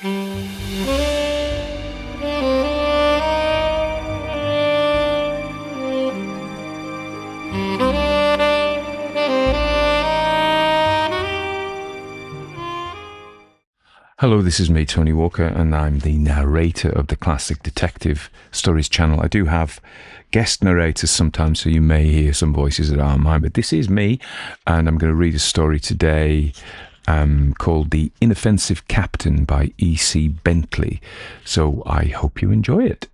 Hello, this is me, Tony Walker, and I'm the narrator of the Classic Detective Stories channel. I do have guest narrators sometimes, so you may hear some voices that aren't mine, but this is me, and I'm going to read a story today called The Inoffensive Captain by E.C. Bentley. So I hope you enjoy it.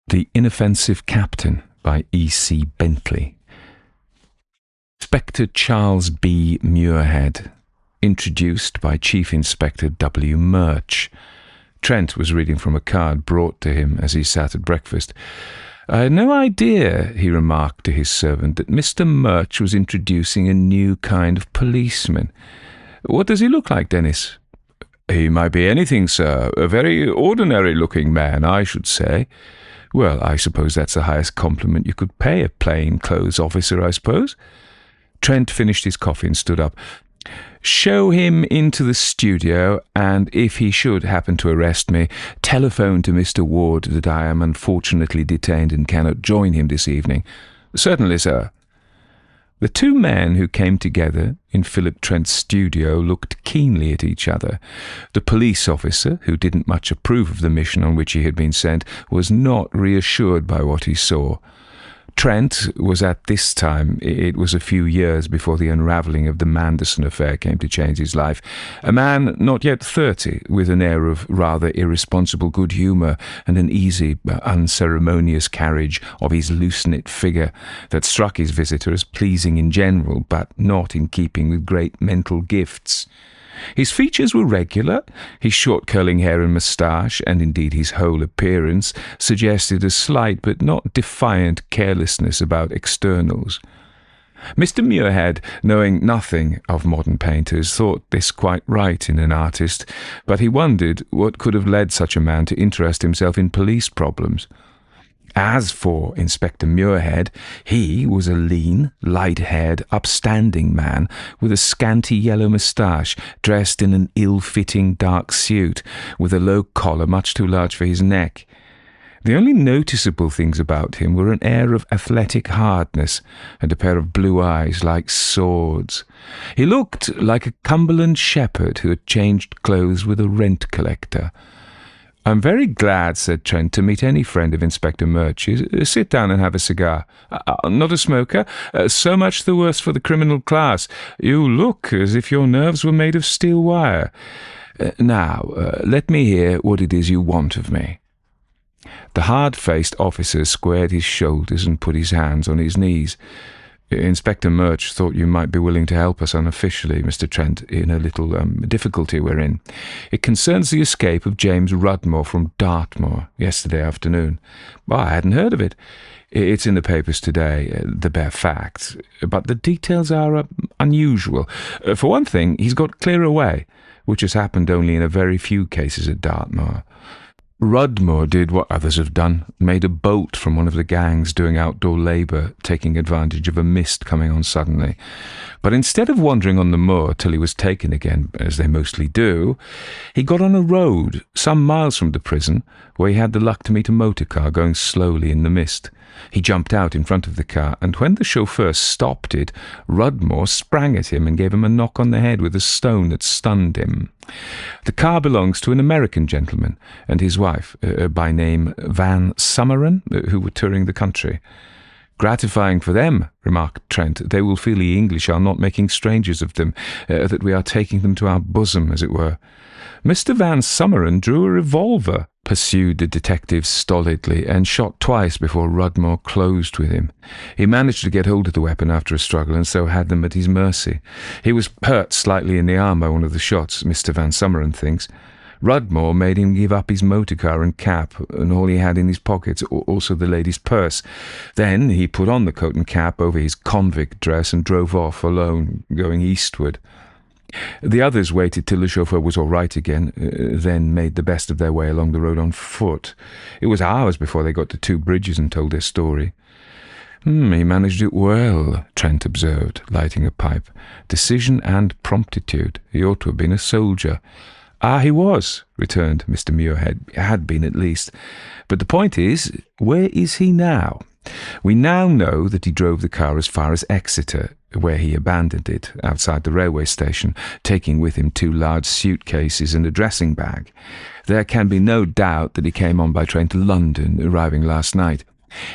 The Inoffensive Captain by E.C. Bentley. Inspector Charles B. Muirhead. Introduced by Chief Inspector W. Murch. Trent was reading from a card brought to him as he sat at breakfast. "I had no idea," he remarked to his servant, "that Mr. Murch was introducing a new kind of policeman. What does he look like, Dennis?" "He might be anything, sir. A very ordinary-looking man, I should say." "Well, I suppose that's the highest compliment you could pay a plain-clothes officer, I suppose." Trent finished his coffee and stood up. "Show him into the studio, and if he should happen to arrest me, telephone to Mr. Ward that I am unfortunately detained and cannot join him this evening." "Certainly, sir." The two men who came together in Philip Trent's studio looked keenly at each other. The police officer, who didn't much approve of the mission on which he had been sent, was not reassured by what he saw. Trent was at this time, it was a few years before the unravelling of the Manderson affair came to change his life, a man not yet 30, with an air of rather irresponsible good humour and an easy, unceremonious carriage of his loose-knit figure that struck his visitor as pleasing in general, but not in keeping with great mental gifts. His features were regular, his short curling hair and moustache, and indeed his whole appearance, suggested a slight but not defiant carelessness about externals. Mr. Muirhead, knowing nothing of modern painters, thought this quite right in an artist, but he wondered what could have led such a man to interest himself in police problems. As for Inspector Muirhead, he was a lean, light-haired, upstanding man with a scanty yellow moustache, dressed in an ill-fitting dark suit, with a low collar much too large for his neck. The only noticeable things about him were an air of athletic hardness and a pair of blue eyes like swords. He looked like a Cumberland shepherd who had changed clothes with a rent collector. "I'm very glad," said Trent, "to meet any friend of Inspector Murch's. Sit down and have a cigar." "Not a smoker? So much the worse for the criminal class. You look as if your nerves were made of steel wire. Now, let me hear what it is you want of me." The hard-faced officer squared his shoulders and put his hands on his knees. "Inspector Murch thought you might be willing to help us unofficially, Mr. Trent, in a little difficulty we're in. It concerns the escape of James Rudmore from Dartmoor yesterday afternoon." "I hadn't heard of it." "It's in the papers today, the bare facts, but the details are unusual. For one thing, he's got clear away, which has happened only in a very few cases at Dartmoor. Rudmore did what others have done, made a bolt from one of the gangs doing outdoor labour, taking advantage of a mist coming on suddenly. But instead of wandering on the moor till he was taken again, as they mostly do, he got on a road some miles from the prison, where he had the luck to meet a motor car going slowly in the mist. He jumped out in front of the car, and when the chauffeur stopped it, Rudmore sprang at him and gave him a knock on the head with a stone that stunned him. The car belongs to an American gentleman and his wife, by name Van Sumeren, who were touring the country. "Gratifying for them," remarked Trent. "They will feel the English are not making strangers of them, that we are taking them to our bosom, as it were." "Mr. Van Sumeren drew a revolver," pursued the detective stolidly, "and shot twice before Rudmore closed with him. He managed to get hold of the weapon after a struggle, and so had them at his mercy. He was hurt slightly in the arm by one of the shots, Mr. Van Sumeren thinks. Rudmore made him give up his motor car and cap, and all he had in his pockets, also the lady's purse. Then he put on the coat and cap over his convict dress and drove off alone, going eastward. The others waited till the chauffeur was all right again, then made the best of their way along the road on foot. It was hours before they got to Two Bridges and told their story." "He managed it well," Trent observed, lighting a pipe. "Decision and promptitude. He ought to have been a soldier." "Ah, he was," returned Mr. Muirhead. "Had been, at least. But the point is, where is he now? We now know that he drove the car as far as Exeter, where he abandoned it outside the railway station, taking with him 2 large suitcases and a dressing bag. There can be no doubt that he came on by train to London, arriving last night.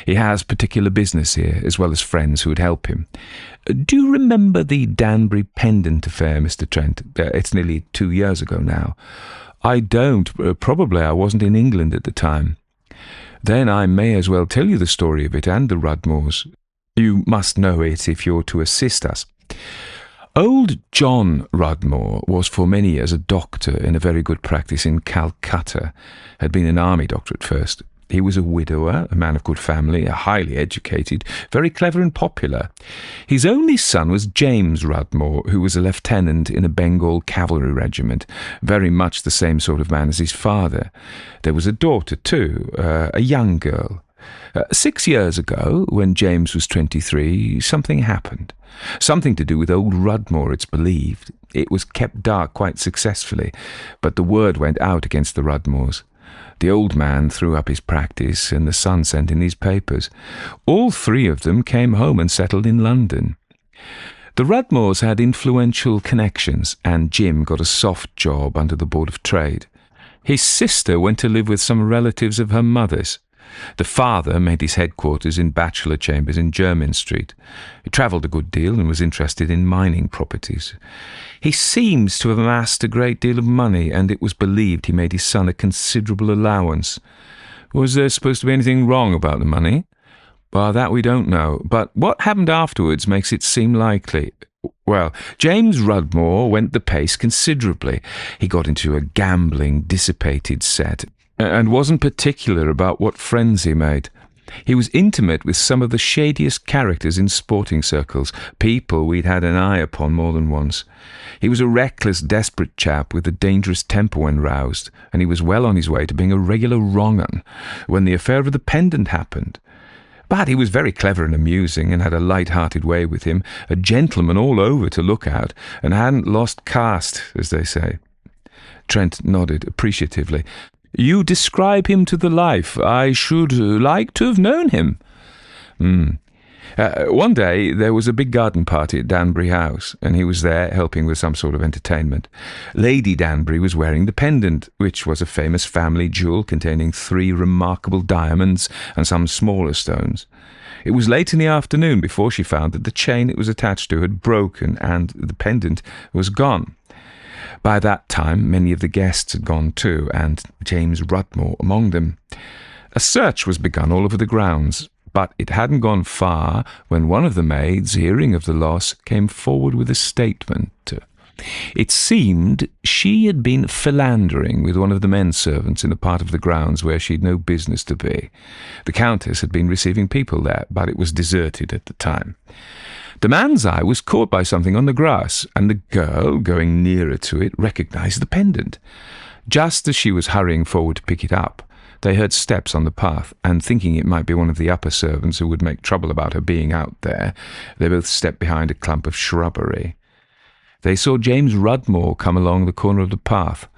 He has particular business here, as well as friends who would help him. Do you remember the Danbury pendant affair, Mr. Trent? It's nearly 2 years ago now." "I don't. Probably I wasn't in England at the time." "Then I may as well tell you the story of it and the Rudmoors. You must know it if you're to assist us. Old John Rudmoor was for many years a doctor in a very good practice in Calcutta. Had been an army doctor at first. He was a widower, a man of good family, highly educated, very clever and popular. His only son was James Rudmoor, who was a lieutenant in a Bengal cavalry regiment, very much the same sort of man as his father. There was a daughter, too, a young girl. 6 years ago, when James was 23, something happened. Something to do with old Rudmoor, it's believed. It was kept dark quite successfully, but the word went out against the Rudmoors. The old man threw up his practice, and the son sent in his papers. All 3 of them came home and settled in London. The Rudmoors had influential connections, and Jim got a soft job under the Board of Trade. His sister went to live with some relatives of her mother's. The father made his headquarters in bachelor chambers in Jermyn Street. He travelled a good deal and was interested in mining properties. He seems to have amassed a great deal of money, and it was believed he made his son a considerable allowance. Was there supposed to be anything wrong about the money? Well, that we don't know, but what happened afterwards makes it seem likely. Well, James Rudmoor went the pace considerably. He got into a gambling, dissipated set, and wasn't particular about what friends he made. He was intimate with some of the shadiest characters in sporting circles, people we'd had an eye upon more than once. He was a reckless, desperate chap with a dangerous temper when roused, and he was well on his way to being a regular wrong-un when the affair of the pendant happened. But he was very clever and amusing, and had a light-hearted way with him, a gentleman all over to look at, and hadn't lost caste, as they say." Trent nodded appreciatively. "You describe him to the life. I should like to have known him." One day there was a big garden party at Danbury House, and he was there helping with some sort of entertainment. Lady Danbury was wearing the pendant, which was a famous family jewel containing 3 remarkable diamonds and some smaller stones. It was late in the afternoon before she found that the chain it was attached to had broken and the pendant was gone. By that time, many of the guests had gone too, and James Rudmoor among them. A search was begun all over the grounds, but it hadn't gone far when one of the maids, hearing of the loss, came forward with a statement. It seemed she had been philandering with one of the men servants in a part of the grounds where she'd no business to be. The Countess had been receiving people there, but it was deserted at the time. The man's eye was caught by something on the grass, and the girl, going nearer to it, recognised the pendant. Just as she was hurrying forward to pick it up, they heard steps on the path, and thinking it might be one of the upper servants who would make trouble about her being out there, they both stepped behind a clump of shrubbery. They saw James Rudmoor come along the corner of the path.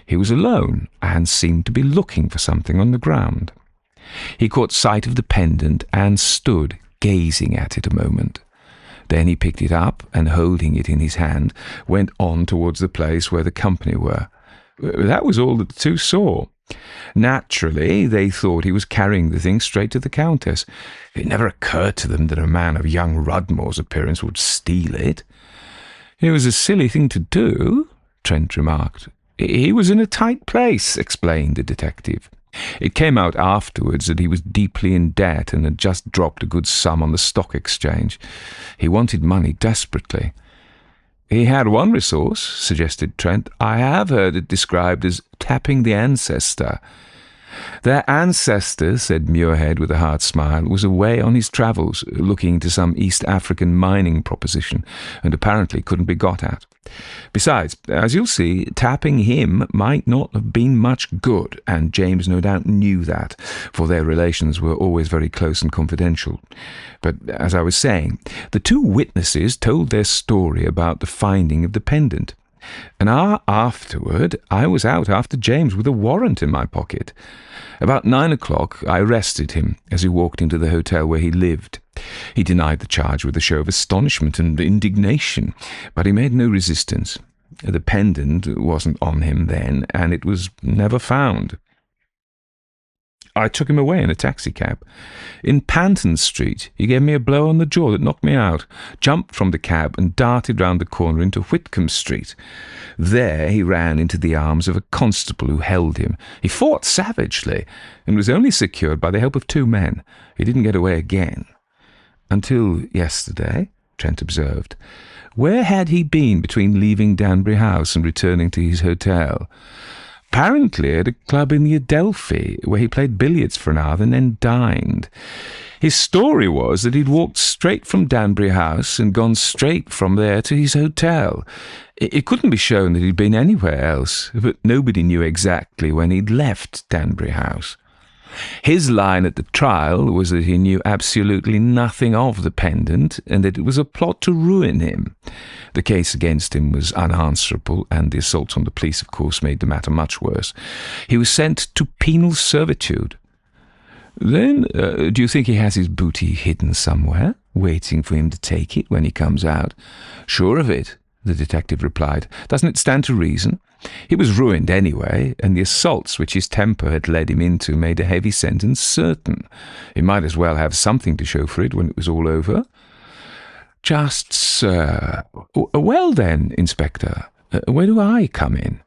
He was alone, and seemed to be looking for something on the ground. He caught sight of the pendant, and stood gazing at it a moment. Then he picked it up, and holding it in his hand, went on towards the place where the company were. That was all that the 2 saw. Naturally, they thought he was carrying the thing straight to the Countess. It never occurred to them that a man of young Rudmoor's appearance would steal it. "It was a silly thing to do," Trent remarked. "He was in a tight place," explained the detective. It came out afterwards that he was deeply in debt and had just dropped a good sum on the stock exchange. He wanted money desperately. "He had one resource," suggested Trent. "I have heard it described as tapping the ancestor." "Their ancestor," said Muirhead with a hard smile, "was away on his travels, looking into some East African mining proposition, and apparently couldn't be got at. Besides, as you'll see, tapping him might not have been much good, and James no doubt knew that, for their relations were always very close and confidential. But, as I was saying, the 2 witnesses told their story about the finding of the pendant. An hour afterward, I was out after James with a warrant in my pocket. About 9 o'clock, I arrested him as he walked into the hotel where he lived. He denied the charge with a show of astonishment and indignation, but he made no resistance. The pendant wasn't on him then, and it was never found. I took him away in a taxicab. In Panton Street, he gave me a blow on the jaw that knocked me out, jumped from the cab and darted round the corner into Whitcomb Street. There he ran into the arms of a constable who held him. He fought savagely and was only secured by the help of 2 men. He didn't get away again. Until yesterday, Trent observed. Where had he been between leaving Danbury House and returning to his hotel? Apparently at a club in the Adelphi, where he played billiards for an hour and then dined. His story was that he'd walked straight from Danbury House and gone straight from there to his hotel. It couldn't be shown that he'd been anywhere else, but nobody knew exactly when he'd left Danbury House. His line at the trial was that he knew absolutely nothing of the pendant and that it was a plot to ruin him. The case against him was unanswerable, and the assaults on the police, of course, made the matter much worse. He was sent to penal servitude. Then, do you think he has his booty hidden somewhere, waiting for him to take it when he comes out? Sure of it, the detective replied. Doesn't it stand to reason? He was ruined anyway, and the assaults which his temper had led him into made a heavy sentence certain. He might as well have something to show for it when it was all over. Just so. Well then, Inspector, where do I come in?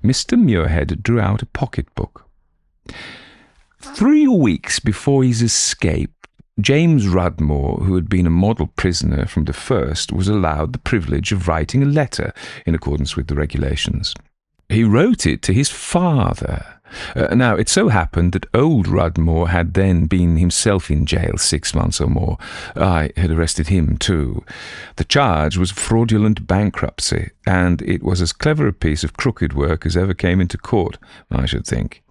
Mr. Muirhead drew out a pocket-book. 3 weeks before his escape, James Rudmore, who had been a model prisoner from the first, was allowed the privilege of writing a letter in accordance with the regulations. He wrote it to his father. Now, it so happened that old Rudmore had then been himself in jail 6 months or more. I had arrested him too. The charge was fraudulent bankruptcy, and it was as clever a piece of crooked work as ever came into court, I should think.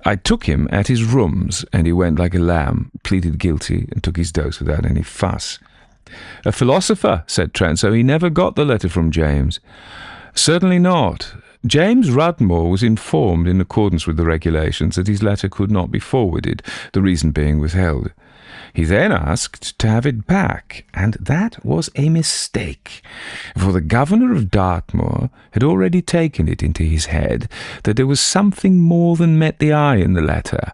I took him at his rooms, and he went like a lamb, pleaded guilty, and took his dose without any fuss. A philosopher, said Trent, so he never got the letter from James. Certainly not. James Rudmore was informed in accordance with the regulations that his letter could not be forwarded, the reason being withheld. He then asked to have it back, and that was a mistake, for the governor of Dartmoor had already taken it into his head that there was something more than met the eye in the letter,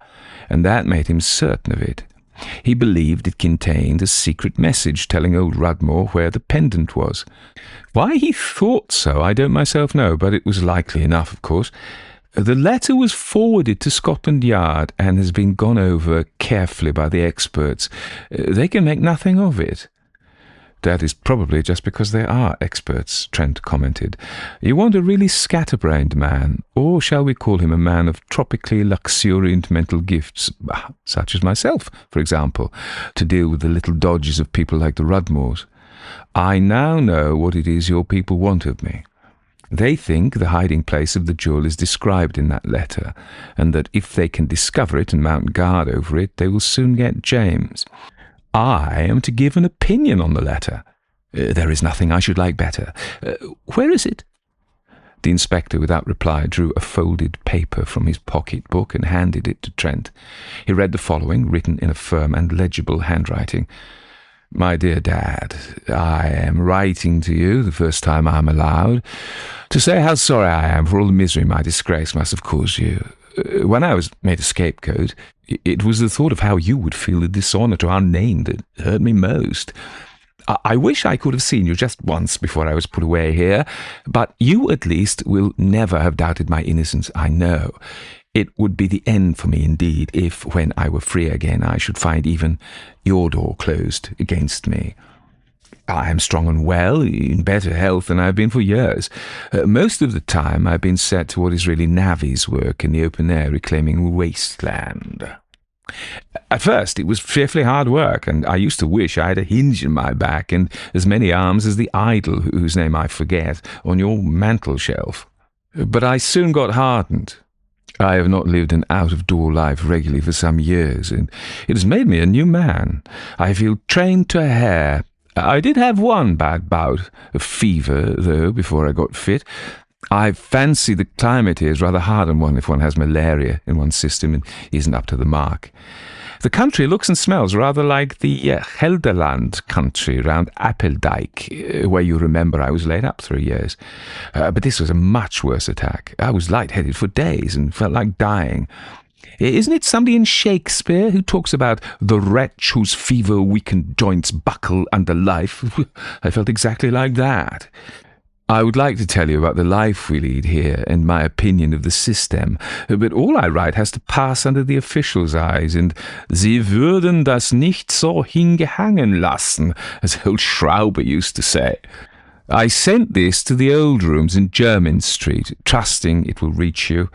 and that made him certain of it. He believed it contained a secret message telling old Rudmore where the pendant was. Why he thought so, I don't myself know, but it was likely enough, of course. The letter was forwarded to Scotland Yard and has been gone over carefully by the experts. They can make nothing of it. That is probably just because they are experts, Trent commented. You want a really scatterbrained man, or shall we call him a man of tropically luxuriant mental gifts, such as myself, for example, to deal with the little dodges of people like the Rudmores. I now know what it is your people want of me. They think the hiding place of the jewel is described in that letter, and that if they can discover it and mount guard over it, they will soon get James. I am to give an opinion on the letter. There is nothing I should like better. Where is it? The inspector, without reply, drew a folded paper from his pocket-book and handed it to Trent. He read the following, written in a firm and legible handwriting. My dear Dad, I am writing to you, the first time I am allowed, to say how sorry I am for all the misery my disgrace must have caused you. When I was made a scapegoat, it was the thought of how you would feel the dishonour to our name that hurt me most. I wish I could have seen you just once before I was put away here, but you at least will never have doubted my innocence, I know. It would be the end for me indeed if, when I were free again, I should find even your door closed against me. I am strong and well, in better health than I have been for years. Most of the time I have been set to what is really navvy's work in the open air, reclaiming wasteland. At first it was fearfully hard work, and I used to wish I had a hinge in my back and as many arms as the idol, whose name I forget, on your mantel-shelf. But I soon got hardened. I have not lived an out-of-door life regularly for some years, and it has made me a new man. I feel trained to a hair. I did have one bad bout of fever, though, before I got fit. I fancy the climate here is rather hard on one if one has malaria in one's system and isn't up to the mark. The country looks and smells rather like the Gelderland country round Apeldyke, where you remember I was laid up 3 years. But this was a much worse attack. I was lightheaded for days and felt like dying. Isn't it somebody in Shakespeare who talks about the wretch whose fever-weakened joints buckle under life? I felt exactly like that. I would like to tell you about the life we lead here and my opinion of the system, but all I write has to pass under the officials' eyes, and Sie würden das nicht so hingehangen lassen, as old Schraube used to say. I sent this to the old rooms in Jermyn Street, trusting it will reach you.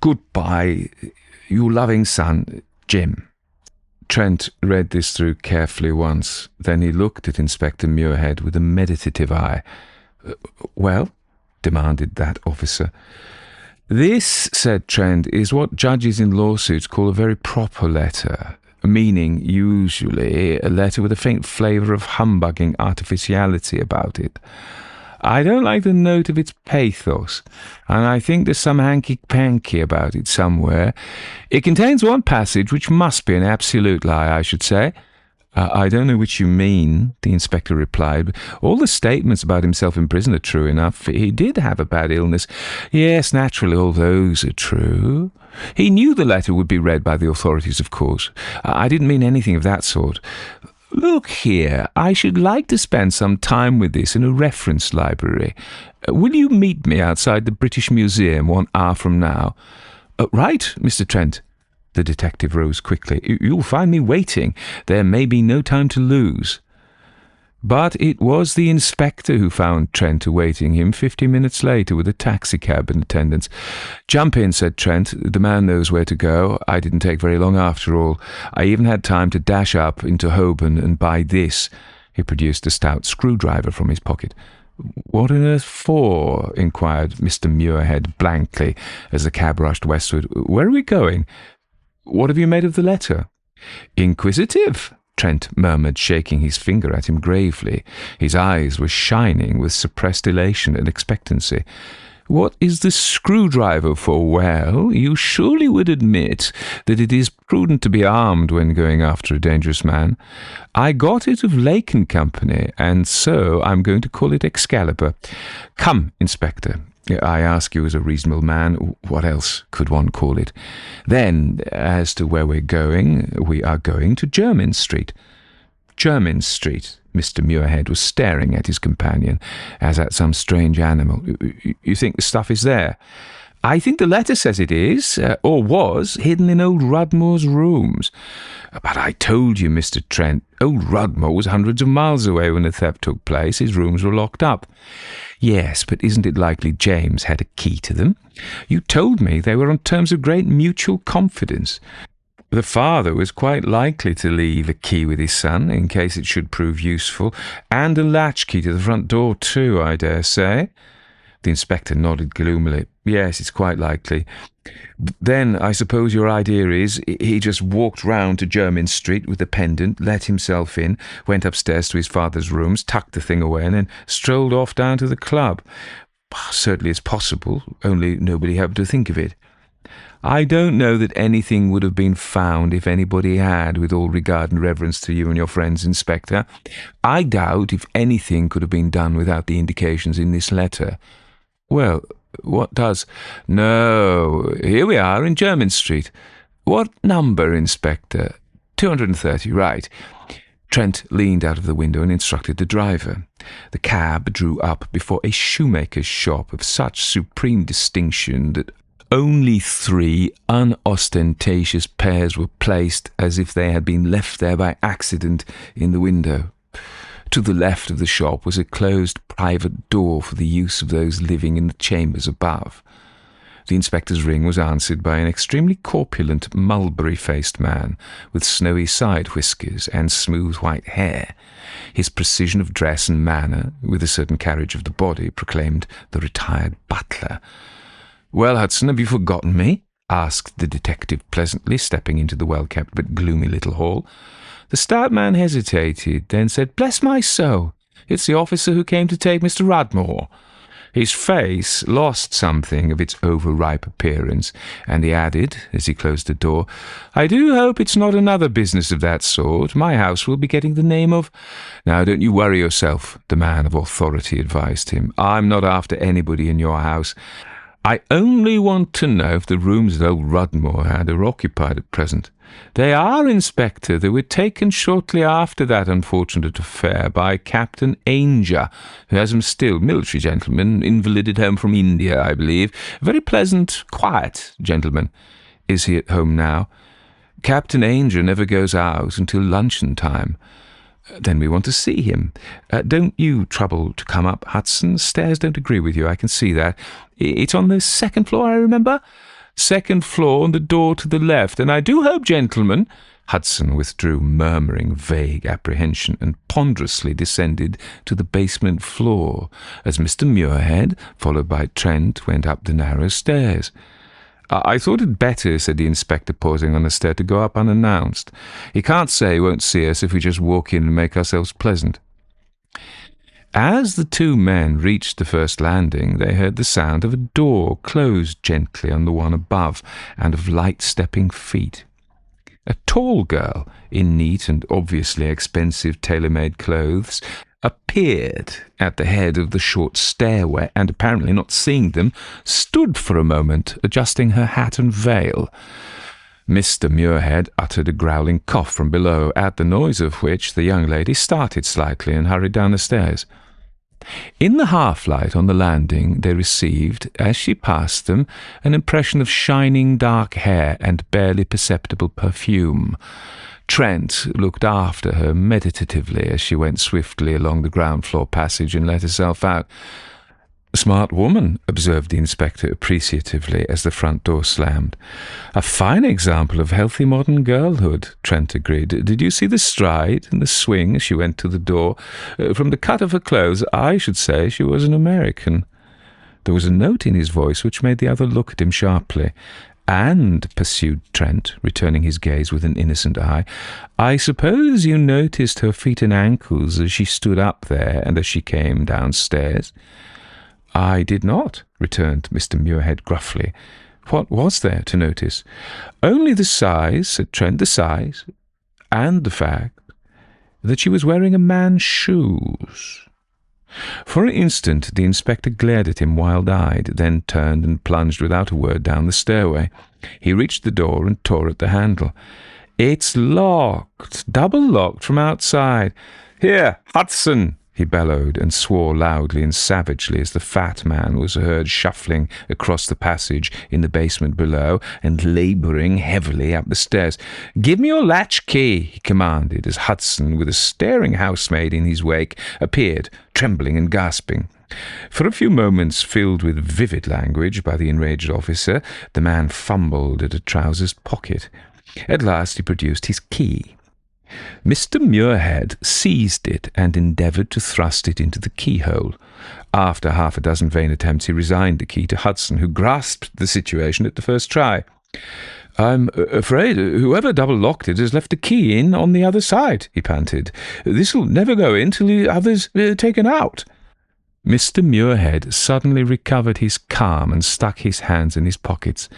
Goodbye, your loving son, Jim. Trent read this through carefully once. Then he looked at Inspector Muirhead with a meditative eye. Well? Demanded that officer. This, said Trent, is what judges in lawsuits call a very proper letter, meaning usually a letter with a faint flavour of humbugging artificiality about it. I don't like the note of its pathos, and I think there's some hanky-panky about it somewhere. It contains one passage which must be an absolute lie, I should say. I don't know which you mean, the inspector replied, but all the statements about himself in prison are true enough. He did have a bad illness. Yes, naturally, all those are true. He knew the letter would be read by the authorities, of course. I didn't mean anything of that sort. Look here, I should like to spend some time with this in a reference library. Will you meet me outside the British Museum 1 hour from now? Right, Mr. Trent. The detective rose quickly. You'll find me waiting. There may be no time to lose. But it was the inspector who found Trent awaiting him 50 minutes later with a taxicab in attendance. Jump in, said Trent. The man knows where to go. I didn't take very long after all. I even had time to dash up into Holborn and buy this. He produced a stout screwdriver from his pocket. What on earth for? Inquired Mr. Muirhead blankly as the cab rushed westward. Where are we going? What have you made of the letter? Inquisitive, Trent murmured, shaking his finger at him gravely. His eyes were shining with suppressed elation and expectancy. What is the screwdriver for? Well, you surely would admit that it is prudent to be armed when going after a dangerous man. I got it of Lake and Company, and so I'm going to call it Excalibur. Come, Inspector. I ask you as a reasonable man, what else could one call it? Then, as to where we are going to Jermyn Street. Jermyn Street. Mr. Muirhead was staring at his companion, as at some strange animal. You think the stuff is there? I think the letter says it is, or was, hidden in old Rudmore's rooms. But I told you, Mr. Trent, old Rudmore was hundreds of miles away when the theft took place. His rooms were locked up. Yes, but isn't it likely James had a key to them? You told me they were on terms of great mutual confidence. The father was quite likely to leave a key with his son, in case it should prove useful, and a latchkey to the front door too, I dare say. The inspector nodded gloomily. Yes, it's quite likely. Then I suppose your idea is he just walked round to Jermyn Street with the pendant, let himself in, went upstairs to his father's rooms, tucked the thing away, and then strolled off down to the club. Certainly it's possible, only nobody happened to think of it. I don't know that anything would have been found if anybody had, with all regard and reverence to you and your friends, Inspector. I doubt if anything could have been done without the indications in this letter. Well, what does? No, here we are in Jermyn Street. What number, Inspector? 230, right. Trent leaned out of the window and instructed the driver. The cab drew up before a shoemaker's shop of such supreme distinction that only 3 unostentatious pairs were placed as if they had been left there by accident in the window. To the left of the shop was a closed private door for the use of those living in the chambers above. The inspector's ring was answered by an extremely corpulent, mulberry-faced man with snowy side whiskers and smooth white hair. His precision of dress and manner, with a certain carriage of the body, proclaimed the retired butler. "Well, Hudson, have you forgotten me?" asked the detective pleasantly, stepping into the well-kept but gloomy little hall. The stout man hesitated, then said, "Bless my soul, it's the officer who came to take Mr. Dartmoor." His face lost something of its overripe appearance, and he added, as he closed the door, "I do hope it's not another business of that sort. My house will be getting the name of—" "Now, don't you worry yourself," the man of authority advised him. "I'm not after anybody in your house. I only want to know if the rooms that old Dartmoor had are occupied at present." "They are, Inspector. They were taken shortly after that unfortunate affair by Captain Ainger, who has them still. Military gentleman, invalided home from India, I believe. Very pleasant, quiet gentleman." "Is he at home now?" "Captain Ainger never goes out until luncheon time." "Then we want to see him. Don't you trouble to come up, Hudson. Stairs don't agree with you, I can see that. It's on the second floor, I remember." "Second floor and the door to the left. And I do hope, gentlemen—" Hudson withdrew, murmuring vague apprehension, and ponderously descended to the basement floor, as Mr. Muirhead, followed by Trent, went up the narrow stairs. "I thought it better," said the inspector, pausing on the stair, "to go up unannounced. He can't say he won't see us if we just walk in and make ourselves pleasant." As the two men reached the first landing, they heard the sound of a door closed gently on the one above, and of light stepping feet. A tall girl, in neat and obviously expensive tailor-made clothes, appeared at the head of the short stairway, and apparently not seeing them, stood for a moment adjusting her hat and veil. Mr. Muirhead uttered a growling cough from below, at the noise of which the young lady started slightly and hurried down the stairs. In the half-light on the landing they received, as she passed them, an impression of shining dark hair and barely perceptible perfume. Trent looked after her meditatively as she went swiftly along the ground-floor passage and let herself out. "Smart woman," observed the inspector appreciatively as the front door slammed. "A fine example of healthy modern girlhood," Trent agreed. "Did you see the stride and the swing as she went to the door? From the cut of her clothes, I should say she was an American." There was a note in his voice which made the other look at him sharply. "And," pursued Trent, returning his gaze with an innocent eye, "I suppose you noticed her feet and ankles as she stood up there and as she came downstairs?" "I did not," returned Mr. Muirhead gruffly. "What was there to notice?" "Only the size," said Trent, "the size, and the fact that she was wearing a man's shoes." For an instant the inspector glared at him wild-eyed, then turned and plunged without a word down the stairway. He reached the door and tore at the handle. "It's locked, double-locked from outside. Here, Hudson!" he bellowed, and swore loudly and savagely as the fat man was heard shuffling across the passage in the basement below and labouring heavily up the stairs. "Give me your latch-key," he commanded, as Hudson, with a staring housemaid in his wake, appeared, trembling and gasping. For a few moments, filled with vivid language by the enraged officer, the man fumbled at a trousers pocket. At last he produced his key. Mr. Muirhead seized it and endeavoured to thrust it into the keyhole. After half a dozen vain attempts, he resigned the key to Hudson, who grasped the situation at the first try. "I'm afraid whoever double-locked it has left the key in on the other side," he panted. "This'll never go in till the other's taken out." Mr. Muirhead suddenly recovered his calm and stuck his hands in his pockets.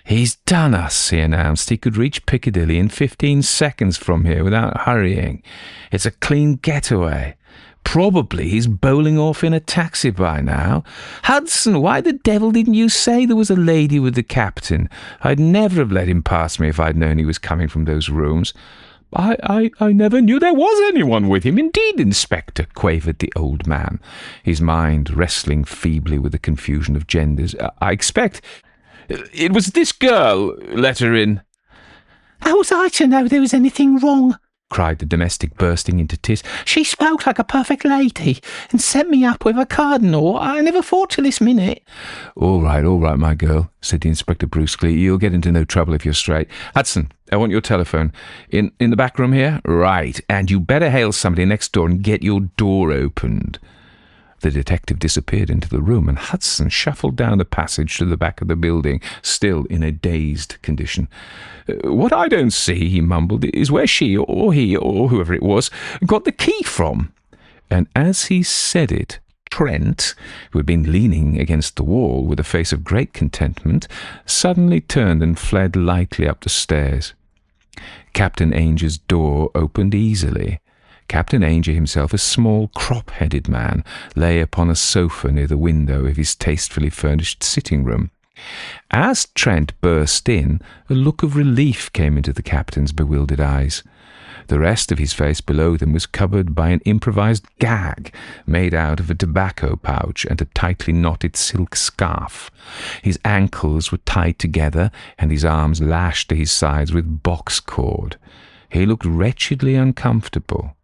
"He's done us," he announced. "He could reach Piccadilly in 15 seconds from here without hurrying. It's a clean getaway. Probably he's bowling off in a taxi by now. Hudson, why the devil didn't you say there was a lady with the captain? I'd never have let him pass me if I'd known he was coming from those rooms." I never knew there was anyone with him. Indeed, Inspector," quavered the old man, his mind wrestling feebly with the confusion of genders. "I expect it was this girl let her in." "How was I to know there was anything wrong?" cried the domestic, bursting into tears. "She spoke like a perfect lady and set me up with a cardinal. I never thought till this minute." All right, my girl," said the inspector brusquely. "You'll get into no trouble if you're straight. Hudson, I want your telephone. In the back room here? Right, and you better hail somebody next door and get your door opened." The detective disappeared into the room, and Hudson shuffled down the passage to the back of the building, still in a dazed condition. "What I don't see," he mumbled, "is where she, or he, or whoever it was, got the key from." And as he said it, Trent, who had been leaning against the wall with a face of great contentment, suddenly turned and fled lightly up the stairs. Captain Ainger's door opened easily. Captain Ainger himself, a small, crop-headed man, lay upon a sofa near the window of his tastefully furnished sitting-room. As Trent burst in, a look of relief came into the captain's bewildered eyes. The rest of his face below them was covered by an improvised gag made out of a tobacco pouch and a tightly knotted silk scarf. His ankles were tied together, and his arms lashed to his sides with box cord. He looked wretchedly uncomfortable.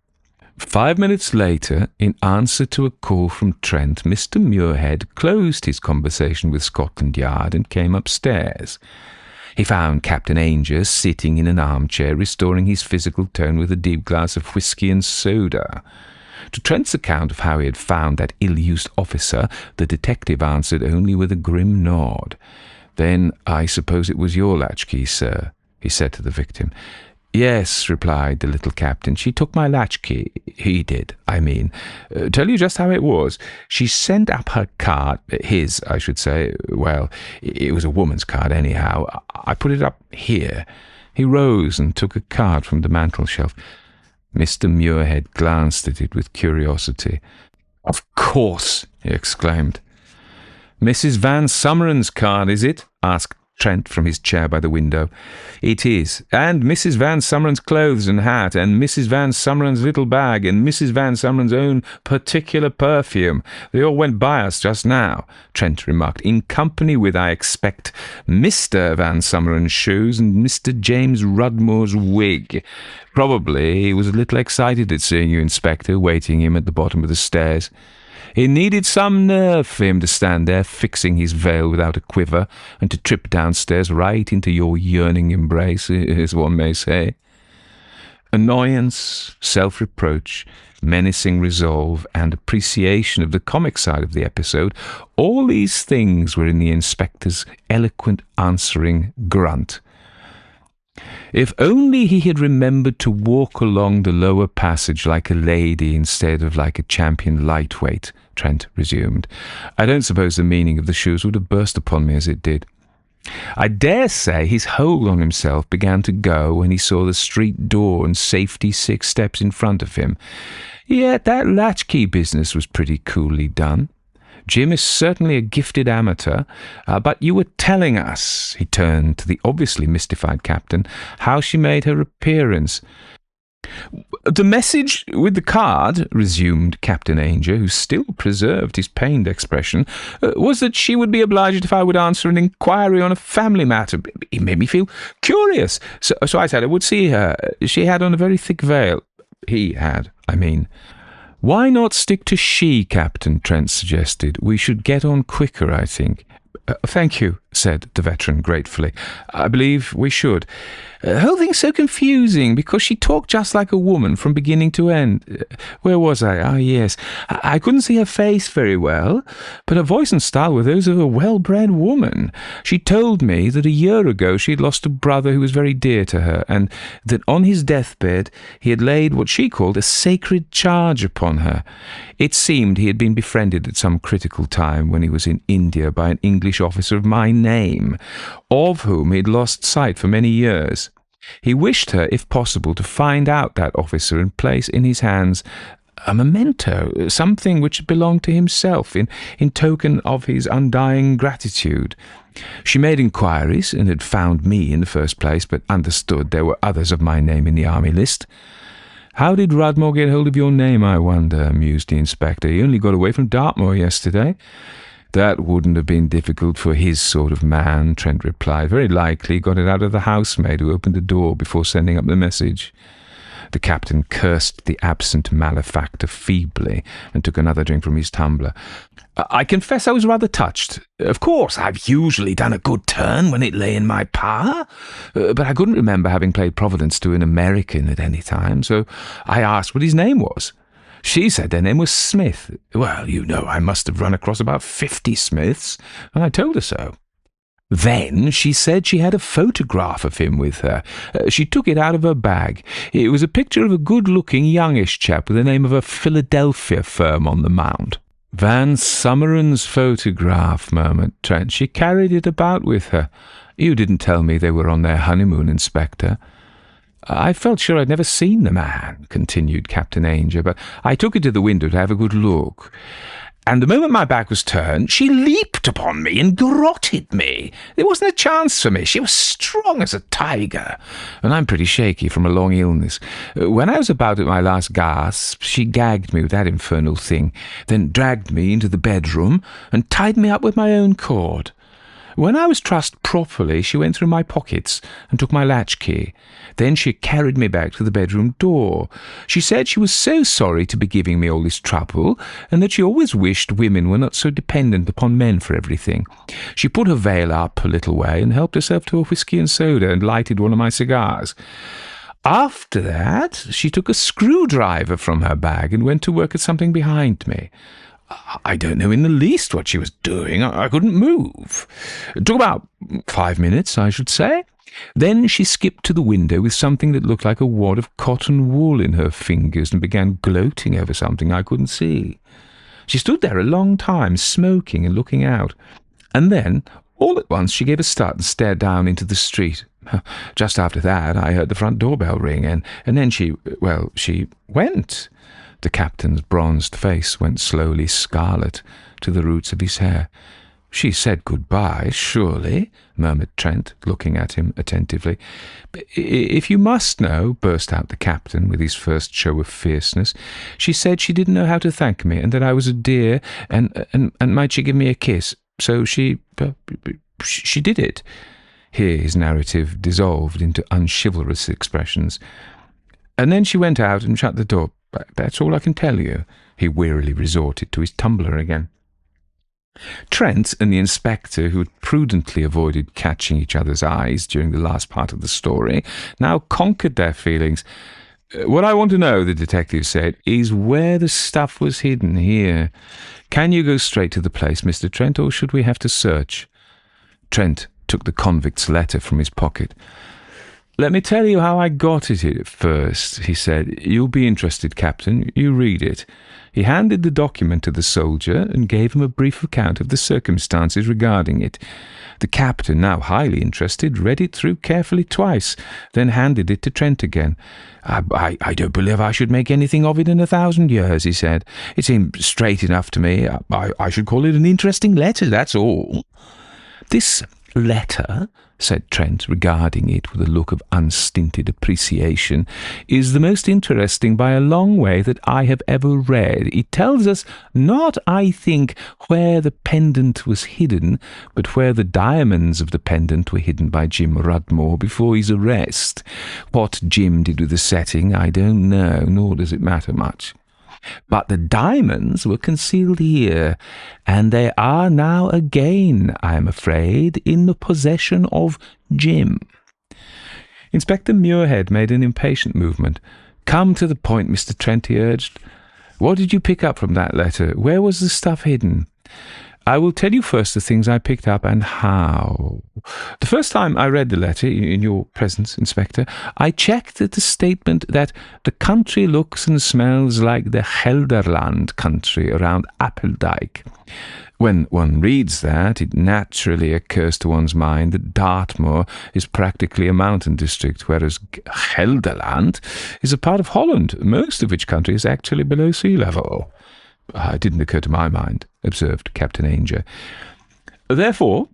5 minutes later, in answer to a call from Trent, Mr. Muirhead closed his conversation with Scotland Yard and came upstairs. He found Captain Ainger sitting in an armchair, restoring his physical tone with a deep glass of whisky and soda. To Trent's account of how he had found that ill-used officer, the detective answered only with a grim nod. "Then I suppose it was your latchkey, sir," he said to the victim. "Yes," replied the little captain. "She took my latchkey. He did, I mean. Tell you just how it was. She sent up her card, his, I should say. Well, it was a woman's card, anyhow. I put it up here." He rose and took a card from the mantel-shelf. Mr. Muirhead glanced at it with curiosity. "Of course," he exclaimed. "Mrs. Van Summeren's card, is it?" asked Trent from his chair by the window. "It is, and Mrs. Van Summeren's clothes and hat, and Mrs. Van Summeren's little bag, and Mrs. Van Summeren's own particular perfume. They all went by us just now," Trent remarked, "in company with, I expect, Mr. Van Summeren's shoes and Mr. James Rudmore's wig. Probably he was a little excited at seeing you, Inspector, waiting him at the bottom of the stairs. It needed some nerve for him to stand there fixing his veil without a quiver and to trip downstairs right into your yearning embrace, as one may say." Annoyance, self-reproach, menacing resolve, and appreciation of the comic side of the episode, all these things were in the inspector's eloquent answering grunt. "If only he had remembered to walk along the lower passage like a lady instead of like a champion lightweight," Trent resumed, "I don't suppose the meaning of the shoes would have burst upon me as it did. I dare say his hold on himself began to go when he saw the street door and safety 6 steps in front of him. Yet that latchkey business was pretty coolly done. Jim is certainly a gifted amateur, but you were telling us," he turned to the obviously mystified captain, "how she made her appearance." "The message with the card," resumed Captain Ainger, who still preserved his pained expression, "was that she would be obliged if I would answer an inquiry on a family matter. It made me feel curious, so I said I would see her. She had on a very thick veil. He had, I mean." "Why not stick to she, Captain?" Trent suggested. "We should get on quicker, I think." "Thank you," said the veteran gratefully. "I believe we should. The whole thing's so confusing because she talked just like a woman from beginning to end. Where was I? Ah, yes. I couldn't see her face very well, but her voice and style were those of a well-bred woman. She told me that a year ago she had lost a brother who was very dear to her, and that on his deathbed he had laid what she called a sacred charge upon her. It seemed he had been befriended at some critical time when he was in India by an English officer of my name, of whom he had lost sight for many years. He wished her, if possible, to find out that officer and place in his hands a memento, something which belonged to himself, in token of his undying gratitude. She made inquiries and had found me in the first place, but understood there were others of my name in the army list. How did Rudmore get hold of your name, I wonder?" mused the inspector. "He only got away from Dartmoor yesterday." "That wouldn't have been difficult for his sort of man," Trent replied. "Very likely he got it out of the housemaid who opened the door before sending up the message." The captain cursed the absent malefactor feebly and took another drink from his tumbler. "I confess I was rather touched. Of course, I've usually done a good turn when it lay in my power, but I couldn't remember having played Providence to an American at any time, so I asked what his name was. She said their name was Smith. Well, you know, I must have run across about 50 Smiths, and I told her so. Then she said she had a photograph of him with her. She took it out of her bag. It was a picture of a good-looking, youngish chap with the name of a Philadelphia firm on the mound. Van Summeren's photograph, murmured Trent. She carried it about with her. You didn't tell me they were on their honeymoon, Inspector. I felt sure I'd never seen the man, continued Captain Ainger, but I took her to the window to have a good look. And the moment my back was turned, she leaped upon me and garroted me. There wasn't a chance for me. She was strong as a tiger, and I'm pretty shaky from a long illness. When I was about at my last gasp, she gagged me with that infernal thing, then dragged me into the bedroom and tied me up with my own cord. When I was trussed properly, she went through my pockets and took my latchkey. Then she carried me back to the bedroom door. She said she was so sorry to be giving me all this trouble, and that she always wished women were not so dependent upon men for everything. She put her veil up a little way and helped herself to a whisky and soda and lighted one of my cigars. After that, she took a screwdriver from her bag and went to work at something behind me. I don't know in the least what she was doing. I couldn't move. It took about 5 minutes, I should say. Then she skipped to the window with something that looked like a wad of cotton wool in her fingers and began gloating over something I couldn't see. She stood there a long time, smoking and looking out. And then, all at once, she gave a start and stared down into the street. Just after that, I heard the front doorbell ring, and then she went. The captain's bronzed face went slowly scarlet to the roots of his hair. She said goodbye, surely, murmured Trent, looking at him attentively. If you must know, burst out the captain with his first show of fierceness, she said she didn't know how to thank me, and that I was a dear, and might she give me a kiss? So she did it. Here his narrative dissolved into unchivalrous expressions. And then she went out and shut the door. That's all I can tell you. He wearily resorted to his tumbler again. Trent and the inspector, who had prudently avoided catching each other's eyes during the last part of the story, now conquered their feelings. What I want to know, the detective said, is where the stuff was hidden here. Can you go straight to the place, Mr. Trent, or should we have to search? Trent took the convict's letter from his pocket. Let me tell you how I got it at first, he said. You'll be interested, Captain. You read it. He handed the document to the soldier and gave him a brief account of the circumstances regarding it. The captain, now highly interested, read it through carefully twice, then handed it to Trent again. I don't believe I should make anything of it in 1,000 years, he said. It seemed straight enough to me. I should call it an interesting letter, that's all. This letter, said Trent, regarding it with a look of unstinted appreciation, is the most interesting by a long way that I have ever read. It tells us not, I think, where the pendant was hidden, but where the diamonds of the pendant were hidden by Jim Rudmore before his arrest. What Jim did with the setting, I don't know, nor does it matter much. But the diamonds were concealed here, and they are now again, I am afraid, in the possession of Jim. Inspector Muirhead made an impatient movement. Come to the point, Mr. Trent, he urged. What did you pick up from that letter? Where was the stuff hidden? I will tell you first the things I picked up and how. The first time I read the letter, in your presence, Inspector, I checked at the statement that the country looks and smells like the Gelderland country around Apeldyke. When one reads that, it naturally occurs to one's mind that Dartmoor is practically a mountain district, whereas Gelderland is a part of Holland, most of which country is actually below sea level. It didn't occur to my mind, observed Captain Ainger. Therefore,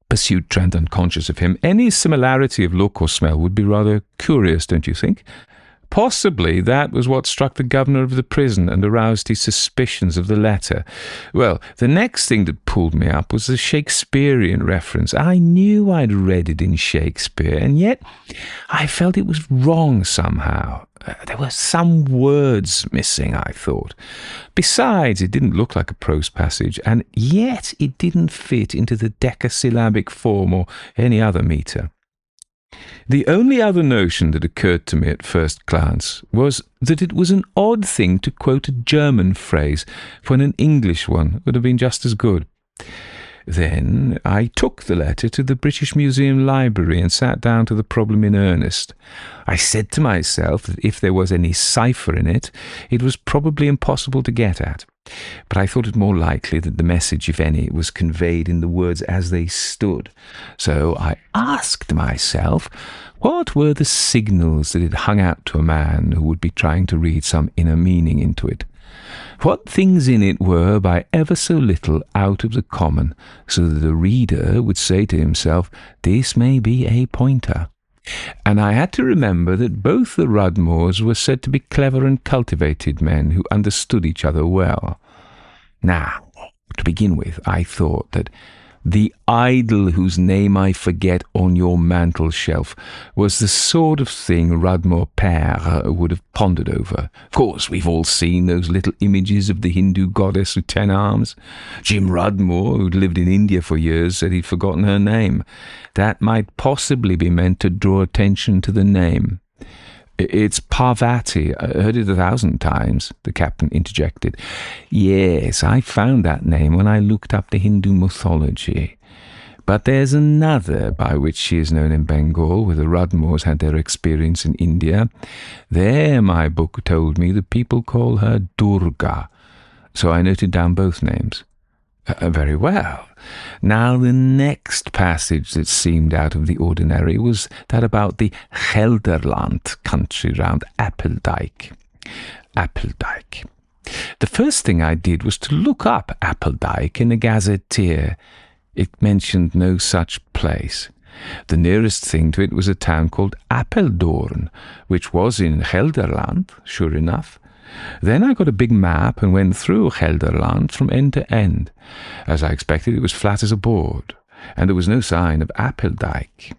pursued Trent, unconscious of him, any similarity of look or smell would be rather curious, don't you think? Possibly that was what struck the governor of the prison and aroused his suspicions of the letter. Well, the next thing that pulled me up was the Shakespearean reference. I knew I'd read it in Shakespeare, and yet I felt it was wrong somehow. There were some words missing, I thought. Besides, it didn't look like a prose passage, and yet it didn't fit into the decasyllabic form or any other metre. The only other notion that occurred to me at first glance was that it was an odd thing to quote a German phrase when an English one would have been just as good. Then I took the letter to the British Museum Library and sat down to the problem in earnest. I said to myself that if there was any cipher in it, it was probably impossible to get at. But I thought it more likely that the message, if any, was conveyed in the words as they stood. So I asked myself, what were the signals that had hung out to a man who would be trying to read some inner meaning into it? What things in it were by ever so little out of the common, so that the reader would say to himself, this may be a pointer. And I had to remember that both the Rudmoors were said to be clever and cultivated men who understood each other well. Now, to begin with, I thought that the idol whose name I forget on your mantel shelf was the sort of thing Rudmoor père would have pondered over. Of course, we've all seen those little images of the Hindu goddess with 10 arms. Jim Rudmoor, who'd lived in India for years, said he'd forgotten her name. That might possibly be meant to draw attention to the name. It's Parvati. I heard it 1,000 times, the captain interjected. Yes, I found that name when I looked up the Hindu mythology. But there's another by which she is known in Bengal, where the Rudmoors had their experience in India. There, my book told me, the people call her Durga. So I noted down both names. Very well. Now the next passage that seemed out of the ordinary was that about the Gelderland country round Apeldyke. Apeldyke. The first thing I did was to look up Apeldyke in a gazetteer. It mentioned no such place. The nearest thing to it was a town called Apeldoorn, which was in Gelderland, sure enough. Then I got a big map and went through Gelderland from end to end. As I expected, it was flat as a board, and there was no sign of Apeldyke.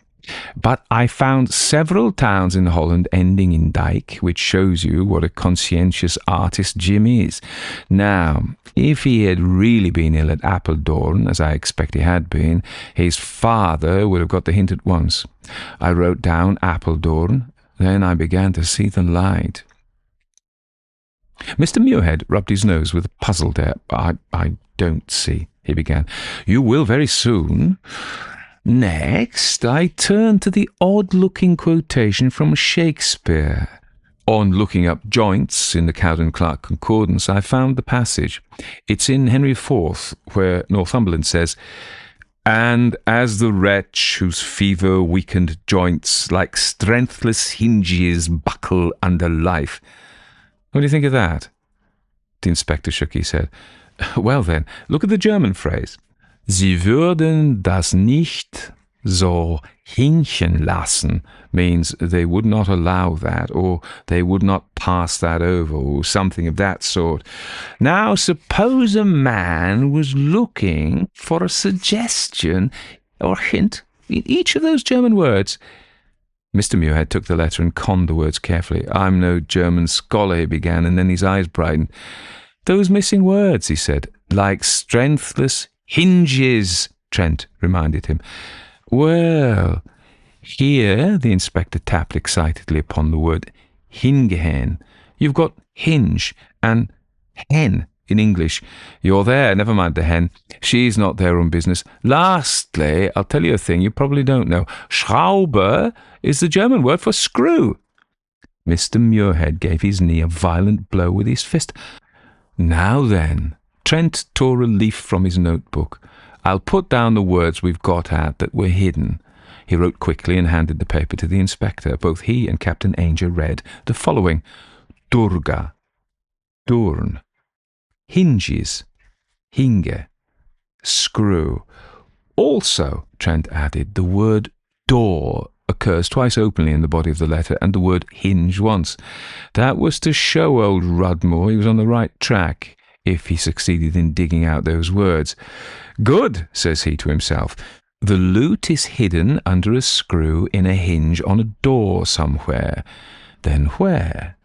But I found several towns in Holland ending in Dyke, which shows you what a conscientious artist Jim is. Now, if he had really been ill at Apeldoorn, as I expect he had been, his father would have got the hint at once. I wrote down Apeldoorn, then I began to see the light. Mr. Muirhead rubbed his nose with a puzzled air. I don't see, he began. You will very soon. Next, I turned to the odd-looking quotation from Shakespeare. On looking up joints in the Cowden Clark Concordance, I found the passage. It's in Henry IV, where Northumberland says, "And as the wretch whose fever weakened joints like strengthless hinges buckle under life." What do you think of that? The inspector shook his head. Well then, look at the German phrase. Sie würden das nicht so hinchen lassen means they would not allow that, or they would not pass that over, or something of that sort. Now, suppose a man was looking for a suggestion or hint in each of those German words. Mr. Muirhead took the letter and conned the words carefully. I'm no German scholar, he began, and then his eyes brightened. Those missing words, he said, like strengthless hinges, Trent reminded him. Well, here, the inspector tapped excitedly upon the word hingehen. You've got hinge and hen in English. You're there, never mind the hen. She's not there on business. Lastly, I'll tell you a thing you probably don't know. Schraube is the German word for screw. Mr. Muirhead gave his knee a violent blow with his fist. Now then, Trent tore a leaf from his notebook. I'll put down the words we've got at that were hidden. He wrote quickly and handed the paper to the inspector. Both he and Captain Ainger read the following. Durga, Durn, hinges, hinge, screw. Also, Trent added, the word door occurs twice openly in the body of the letter, and the word hinge once. That was to show old Rudmoor he was on the right track, if he succeeded in digging out those words. Good, says he to himself. The loot is hidden under a screw in a hinge on a door somewhere. Then where?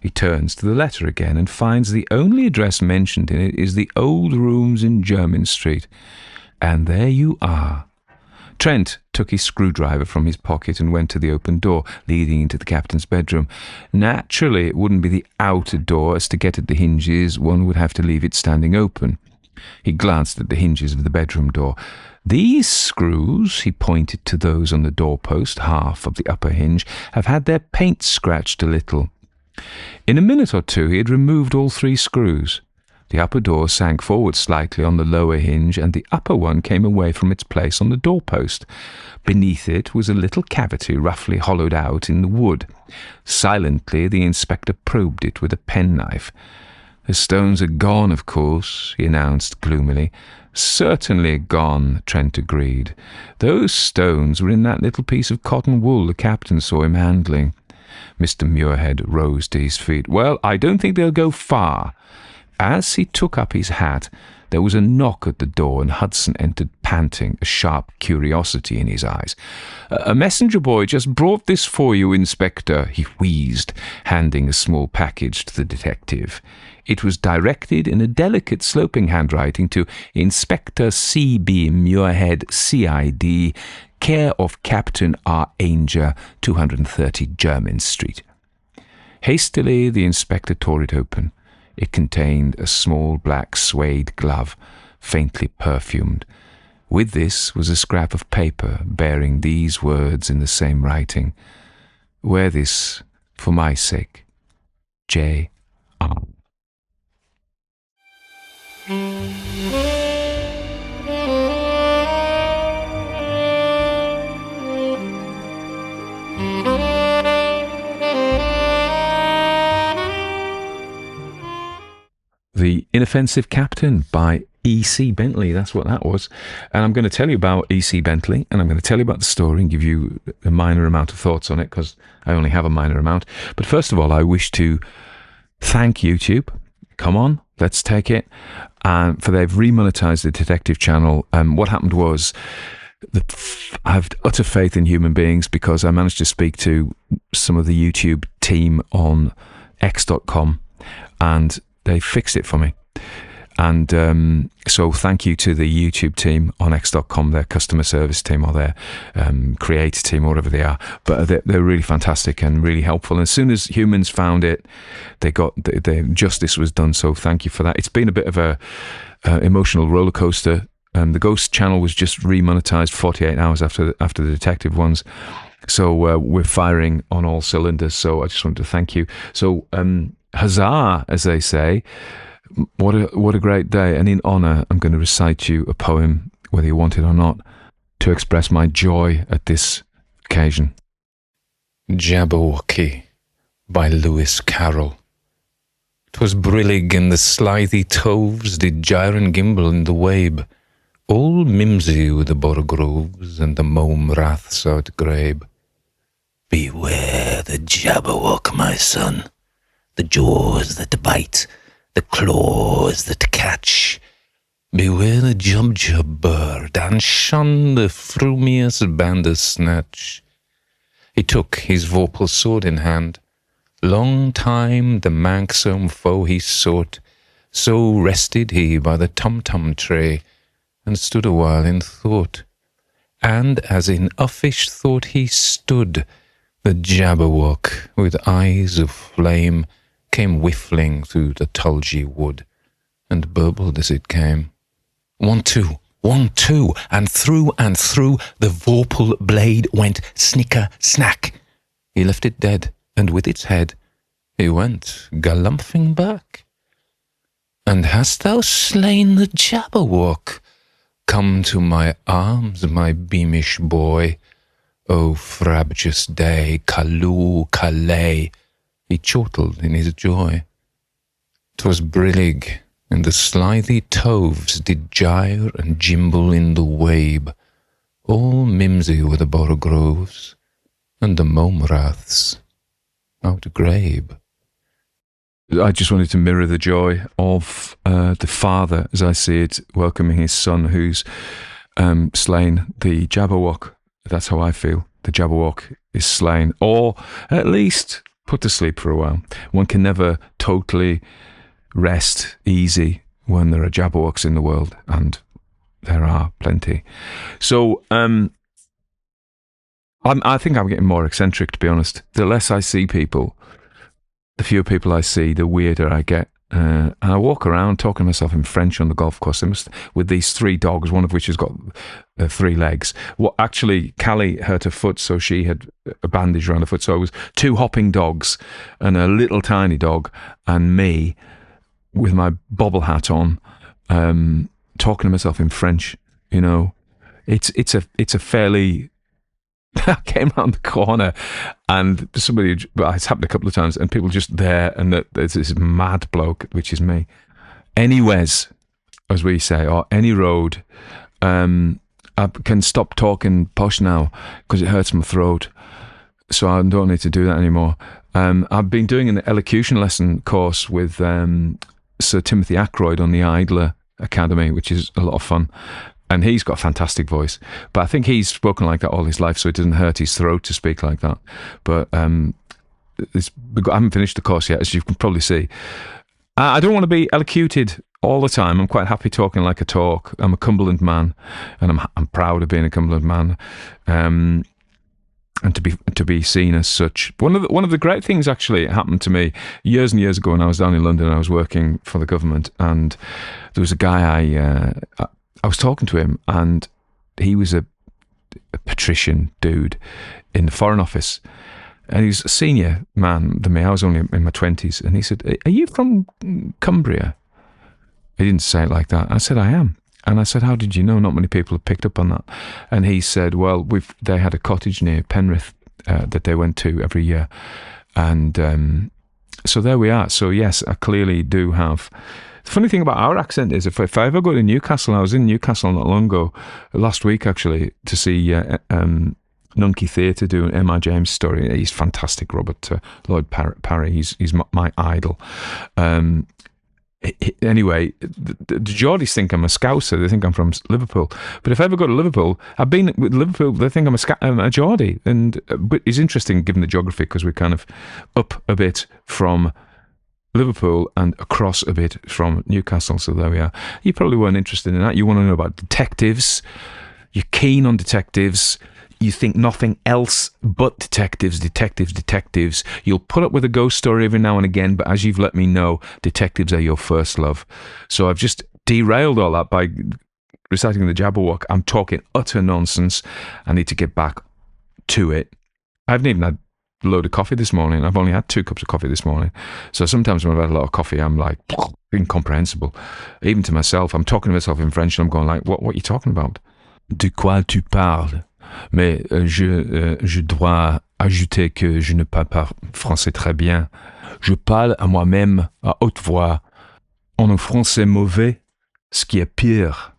He turns to the letter again and finds the only address mentioned in it is the old rooms in Jermyn Street. And there you are. Trent took his screwdriver from his pocket and went to the open door leading into the captain's bedroom. Naturally, it wouldn't be the outer door, as to get at the hinges, one would have to leave it standing open. He glanced at the hinges of the bedroom door. These screws, he pointed to those on the doorpost, half of the upper hinge, have had their paint scratched a little. In a minute or two he had removed all 3 screws. The upper door sank forward slightly on the lower hinge, and the upper one came away from its place on the doorpost. Beneath it was a little cavity roughly hollowed out in the wood. Silently the inspector probed it with a penknife. "The stones are gone, of course," he announced gloomily. "Certainly gone," Trent agreed. "Those stones were in that little piece of cotton wool the captain saw him handling." Mr. Muirhead rose to his feet. "Well, I don't think they'll go far." As he took up his hat, there was a knock at the door, and Hudson entered panting, a sharp curiosity in his eyes. "A messenger boy just brought this for you, Inspector," he wheezed, handing a small package to the detective. It was directed in a delicate sloping handwriting to Inspector C.B. Muirhead, C.I.D., care of Captain R. Ainger, 230 Jermyn Street. Hastily the inspector tore it open. It contained a small black suede glove, faintly perfumed. With this was a scrap of paper bearing these words in the same writing: "Wear this for my sake. J.R." The Inoffensive Captain by E.C. Bentley. That's what that was. And I'm going to tell you about E.C. Bentley, and I'm going to tell you about the story and give you a minor amount of thoughts on it, because I only have a minor amount. But first of all, I wish to thank YouTube. Come on, let's take it. For they've remonetized the detective channel. What happened was, I have utter faith in human beings, because I managed to speak to some of the YouTube team on X.com, and they fixed it for me. And so thank you to the YouTube team on X.com, their customer service team, or their creator team, or whatever they are. But they're really fantastic and really helpful. And as soon as humans found it, the justice was done. So thank you for that. It's been a bit of a emotional roller coaster. The Ghost channel was just remonetized 48 hours after the detective ones. So we're firing on all cylinders. So I just wanted to thank you. So huzzah, as they say. What a great day. And in honour, I'm going to recite you a poem, whether you want it or not, to express my joy at this occasion. Jabberwocky by Lewis Carroll. 'Twas brillig, and the slithy toves did gyre and gimble in the wabe. All mimsy with the borogroves and the mome raths out grabe. Beware the Jabberwock, my son, the jaws that bite, the claws that catch. Beware the jubjub bird, and shun the frumious bandersnatch. He took his vorpal sword in hand. Long time the manxome foe he sought. So rested he by the tum-tum tray, and stood a while in thought. And as in uffish thought he stood, the Jabberwock, with eyes of flame, came whiffling through the tulgey wood, and burbled as it came. 1, 2, 1, 2, and through the vorpal blade went snicker snack. He left it dead, and with its head he went galumphing back. And hast thou slain the Jabberwock? Come to my arms, my beamish boy. O frabjous day, Callooh, Calais, he chortled in his joy. 'Twas brillig, and the slithy toves did gyre and gimble in the wabe. All mimsy were the borogroves, and the mome raths out grabe. I just wanted to mirror the joy of the father, as I see it, welcoming his son who's slain the Jabberwock. That's how I feel. The Jabberwock is slain, or at least put to sleep for a while. One can never totally rest easy when there are Jabberwocks in the world, and there are plenty. So I think I'm getting more eccentric, to be honest. The less I see people, the fewer people I see, the weirder I get. And I walk around talking to myself in French on the golf course with these 3 dogs, one of which has got 3 legs. Well, actually, Callie hurt her foot, so she had a bandage around her foot. So it was 2 hopping dogs and a little tiny dog and me with my bobble hat on, talking to myself in French. You know, it's a fairly... I came around the corner and it's happened a couple of times, and people just there, and there's this mad bloke, which is me. Anywheres, as we say, or any road, I can stop talking posh now because it hurts my throat, so I don't need to do that anymore. I've been doing an elocution lesson course with Sir Timothy Ackroyd on the Idler Academy, which is a lot of fun. And he's got a fantastic voice. But I think he's spoken like that all his life, so it doesn't hurt his throat to speak like that. But I haven't finished the course yet, as you can probably see. I don't want to be elocuted all the time. I'm quite happy talking like a talk. I'm a Cumberland man, and I'm proud of being a Cumberland man. And to be seen as such. One of the great things actually happened to me years and years ago when I was down in London. I was working for the government, and there was a guy I was talking to him, and he was a patrician dude in the Foreign Office, and he was a senior man than me. I was only in my 20s, and he said, "Are you from Cumbria?" He didn't say it like that. I said, "I am." And I said, "How did you know?" Not many people have picked up on that. And he said, "Well, they had a cottage near Penrith that they went to every year, and so there we are." So yes, I clearly do have. The funny thing about our accent is if I ever go to Newcastle, I was in Newcastle not long ago, last week actually, to see Nunkey Theatre do an M.I. James story. He's fantastic, Robert Lloyd Parry. He's my idol. Anyway, the Geordies think I'm a Scouser. They think I'm from Liverpool. But if I ever go to Liverpool, I've been with Liverpool, they think I'm a Geordie. But it's interesting given the geography, because we're kind of up a bit from Liverpool and across a bit from Newcastle, so there we are. You probably weren't interested in that. You want to know about detectives. You're keen on detectives. You think nothing else but detectives. You'll put up with a ghost story every now and again, but as you've let me know, detectives are your first love. So I've just derailed all that by reciting the Jabberwock. I'm talking utter nonsense. I need to get back to it. I haven't even had load of coffee this morning. I've only had 2 cups of coffee this morning. So sometimes when I've had a lot of coffee, I'm like, incomprehensible. Even to myself, I'm talking to myself in French, and I'm going like, what are you talking about? De quoi tu parles? Mais je dois ajouter que je ne parle pas français très bien. Je parle à moi-même à haute voix, en un français mauvais, ce qui est pire.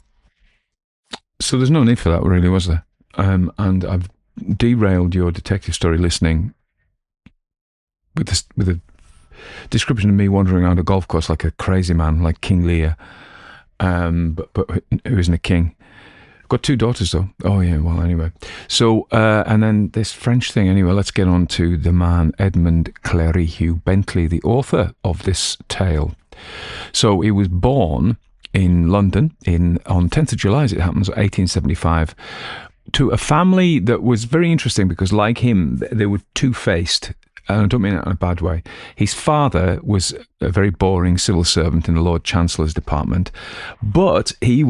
So there's no need for that, really, was there? And I've derailed your detective story listening with a description of me wandering around a golf course like a crazy man, like King Lear, but who isn't a king. I've got 2 daughters though. Oh yeah, well anyway. So and then this French thing. Anyway, let's get on to the man Edmund Clerihew Bentley, the author of this tale. So he was born in London on 10th of July, as it happens, 1875. To a family that was very interesting because, like him, they were two-faced. And I don't mean it in a bad way. His father was a very boring civil servant in the Lord Chancellor's department, but he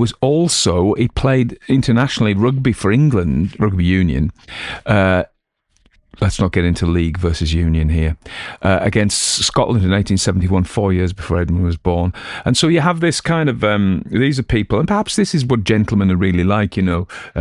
played internationally rugby for England, rugby union. Let's not get into league versus union here. Against Scotland in 1871, 4 years before Edmund was born. And so you have this kind of, these are people, and perhaps this is what gentlemen are really like,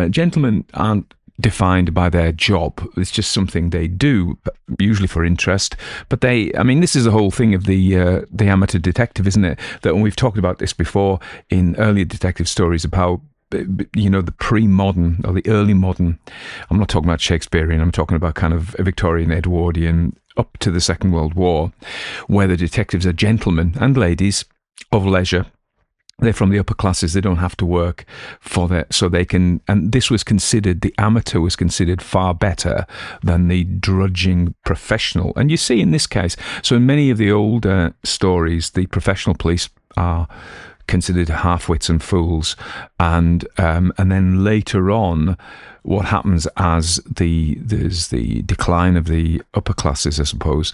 gentlemen aren't defined by their job. It's just something they do, usually for interest. But this is the whole thing of the amateur detective, isn't it? That when we've talked about this before in earlier detective stories about, the pre-modern or the early modern, I'm not talking about Shakespearean, I'm talking about kind of Victorian, Edwardian, up to the Second World War, where the detectives are gentlemen and ladies of leisure. They're from the upper classes. They don't have to work for that, so they can. And this was considered, the amateur was considered far better than the drudging professional. And you see in this case, so in many of the older stories, the professional police are considered half-wits and fools. And then later on, what happens as there's the decline of the upper classes, I suppose,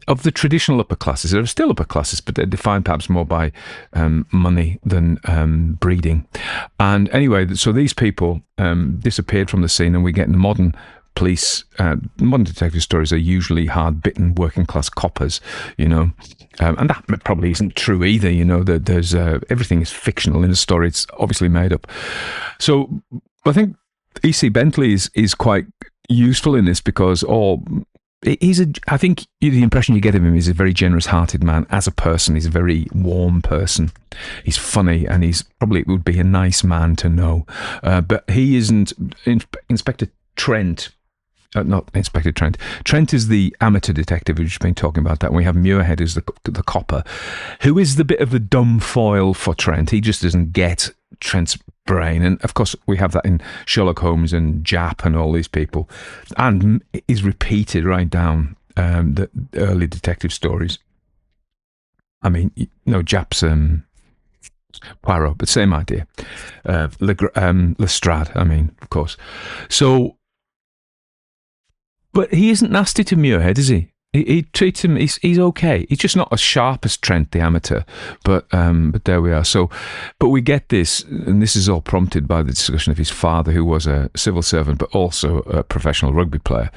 of the traditional upper classes. There are still upper classes, but they're defined perhaps more by money than breeding. And anyway, so these people disappeared from the scene, and we get in the modern police, modern detective stories are usually hard-bitten working-class coppers, and that probably isn't true either. That there's everything is fictional in a story; it's obviously made up. So I think E.C. Bentley is quite useful in this because I think the impression you get of him is a very generous-hearted man. As a person, he's a very warm person. He's funny, and he's probably would be a nice man to know. But he isn't. Inspector Trent. Not Inspector Trent. Trent is the amateur detective who's just been talking about that. And we have Muirhead as the copper, who is the bit of the dumb foil for Trent. He just doesn't get Trent's brain. And of course, we have that in Sherlock Holmes and Japp and all these people. And is repeated right down the early detective stories. I mean, Japp's Poirot, but same idea. Lestrade, I mean, of course. So, but he isn't nasty to Muirhead, is he? He treats him. He's okay. He's just not as sharp as Trent, the amateur. But there we are. So, but we get this, and this is all prompted by the discussion of his father, who was a civil servant, but also a professional rugby player.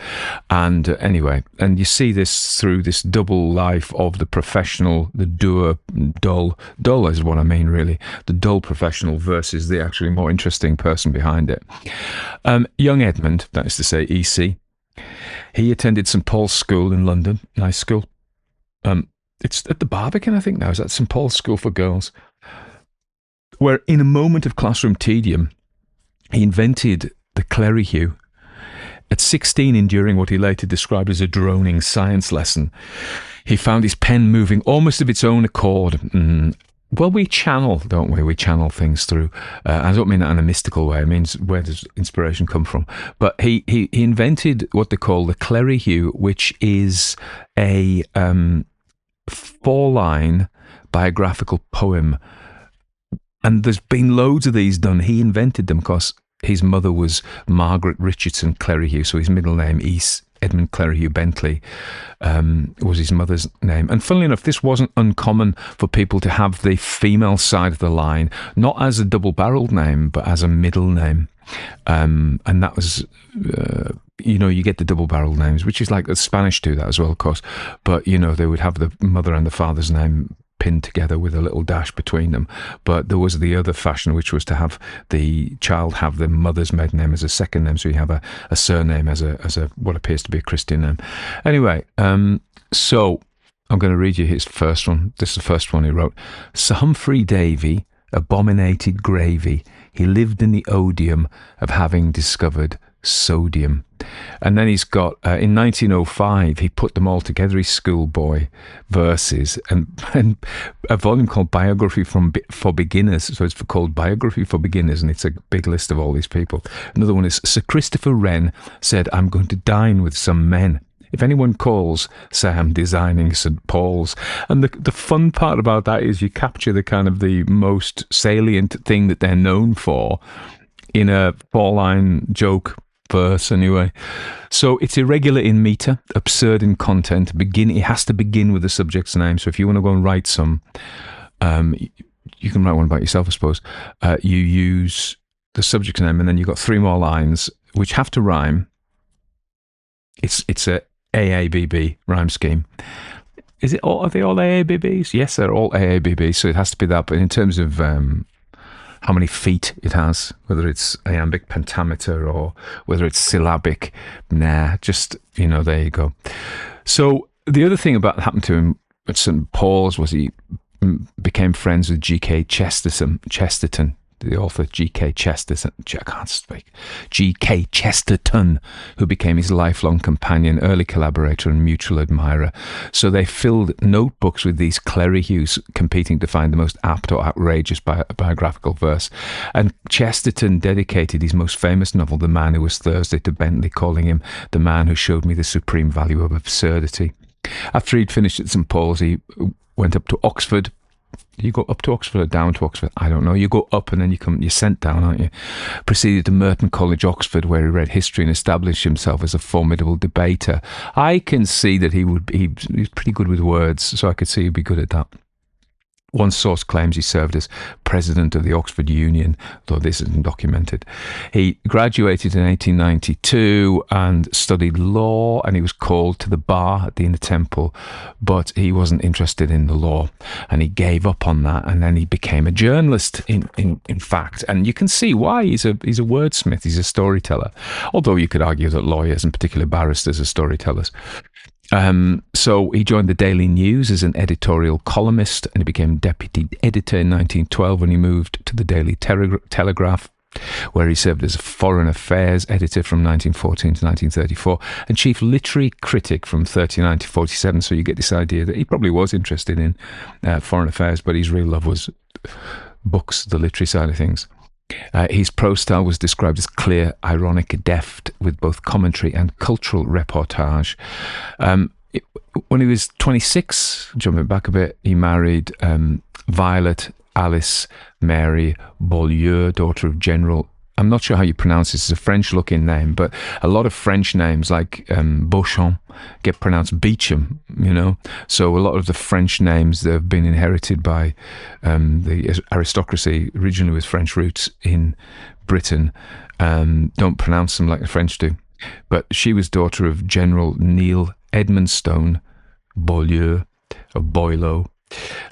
And anyway, and you see this through this double life of the professional, the doer, dull is what I mean, really, the dull professional versus the actually more interesting person behind it. Young Edmund, that is to say, E.C. He attended St Paul's School in London, nice school. It's at the Barbican, I think now. Is that St Paul's School for Girls? Where in a moment of classroom tedium, he invented the clerihew. At 16, enduring what he later described as a droning science lesson, he found his pen moving almost of its own accord. Well, we channel, don't we? We channel things through. I don't mean that in a mystical way. I mean, where does inspiration come from? But he invented what they call the clerihew, which is a 4-line biographical poem. And there's been loads of these done. He invented them because his mother was Margaret Richardson Clerihew, so his middle name is Edmund Clerihew Bentley was his mother's name. And funnily enough, this wasn't uncommon for people to have the female side of the line, not as a double-barreled name, but as a middle name. And that was, you get the double-barreled names, which is like the Spanish do that as well, of course. But, they would have the mother and the father's name pinned together with a little dash between them. But there was the other fashion, which was to have the child have the mother's maiden name as a second name, so you have a surname as a what appears to be a Christian name. Anyway, so I'm going to read you his first one. This is the first one he wrote. Sir Humphrey Davy abominated gravy. He lived in the odium of having discovered sodium. And then he's got, in 1905, he put them all together, his schoolboy verses, and a volume called Biography for Beginners. So it's called Biography for Beginners, and it's a big list of all these people. Another one is, Sir Christopher Wren said, I'm going to dine with some men. If anyone calls, say I'm designing St. Paul's. And the fun part about that is you capture the kind of the most salient thing that they're known for in a 4-line joke verse anyway. So it's irregular in meter, absurd in content. It has to begin with the subject's name. So if you want to go and write some, you can write one about yourself, I suppose. You use the subject's name, and then you've got 3 more lines which have to rhyme. It's a AABB rhyme scheme. Is it all? Are they all AABBs? Yes, they're all AABBs. So it has to be that. But in terms of how many feet it has, whether it's iambic pentameter or whether it's syllabic, just there you go. So the other thing about happened to him at St. Paul's was he became friends with G.K. Chesterton, the author G.K. Chesterton, I can't speak, G.K. Chesterton, who became his lifelong companion, early collaborator and mutual admirer. So they filled notebooks with these clerihews competing to find the most apt or outrageous biographical verse. And Chesterton dedicated his most famous novel, The Man Who Was Thursday, to Bentley, calling him the man who showed me the supreme value of absurdity. After he'd finished at St. Paul's, he went up to Oxford, You go up to Oxford or down to Oxford? I don't know. You go up and then you're sent down, aren't you? Proceeded to Merton College, Oxford, where he read history and established himself as a formidable debater. I can see that he's pretty good with words, so I could see he'd be good at that. One source claims he served as president of the Oxford Union, though this isn't documented. He graduated in 1892 and studied law, and he was called to the bar at the Inner Temple, but he wasn't interested in the law, and he gave up on that, and then he became a journalist, in fact. And you can see why. He's a wordsmith, he's a storyteller, although you could argue that lawyers, and particularly barristers, are storytellers. So he joined the Daily News as an editorial columnist, and he became deputy editor in 1912 when he moved to the Daily Telegraph, where he served as a foreign affairs editor from 1914 to 1934 and chief literary critic from 39 to 47. So you get this idea that he probably was interested in foreign affairs, but his real love was books, the literary side of things. His prose style was described as clear, ironic, deft, with both commentary and cultural reportage. When he was 26, jumping back a bit, he married Violet Alice Mary Beaulieu, daughter of General. I'm not sure how you pronounce this. It's a French-looking name, but a lot of French names like Beauchamp get pronounced Beecham, you know. So a lot of the French names that have been inherited by the aristocracy, originally with French roots in Britain, don't pronounce them like the French do. But she was daughter of General Neil Edmonstone Beaulieu, or Boileau.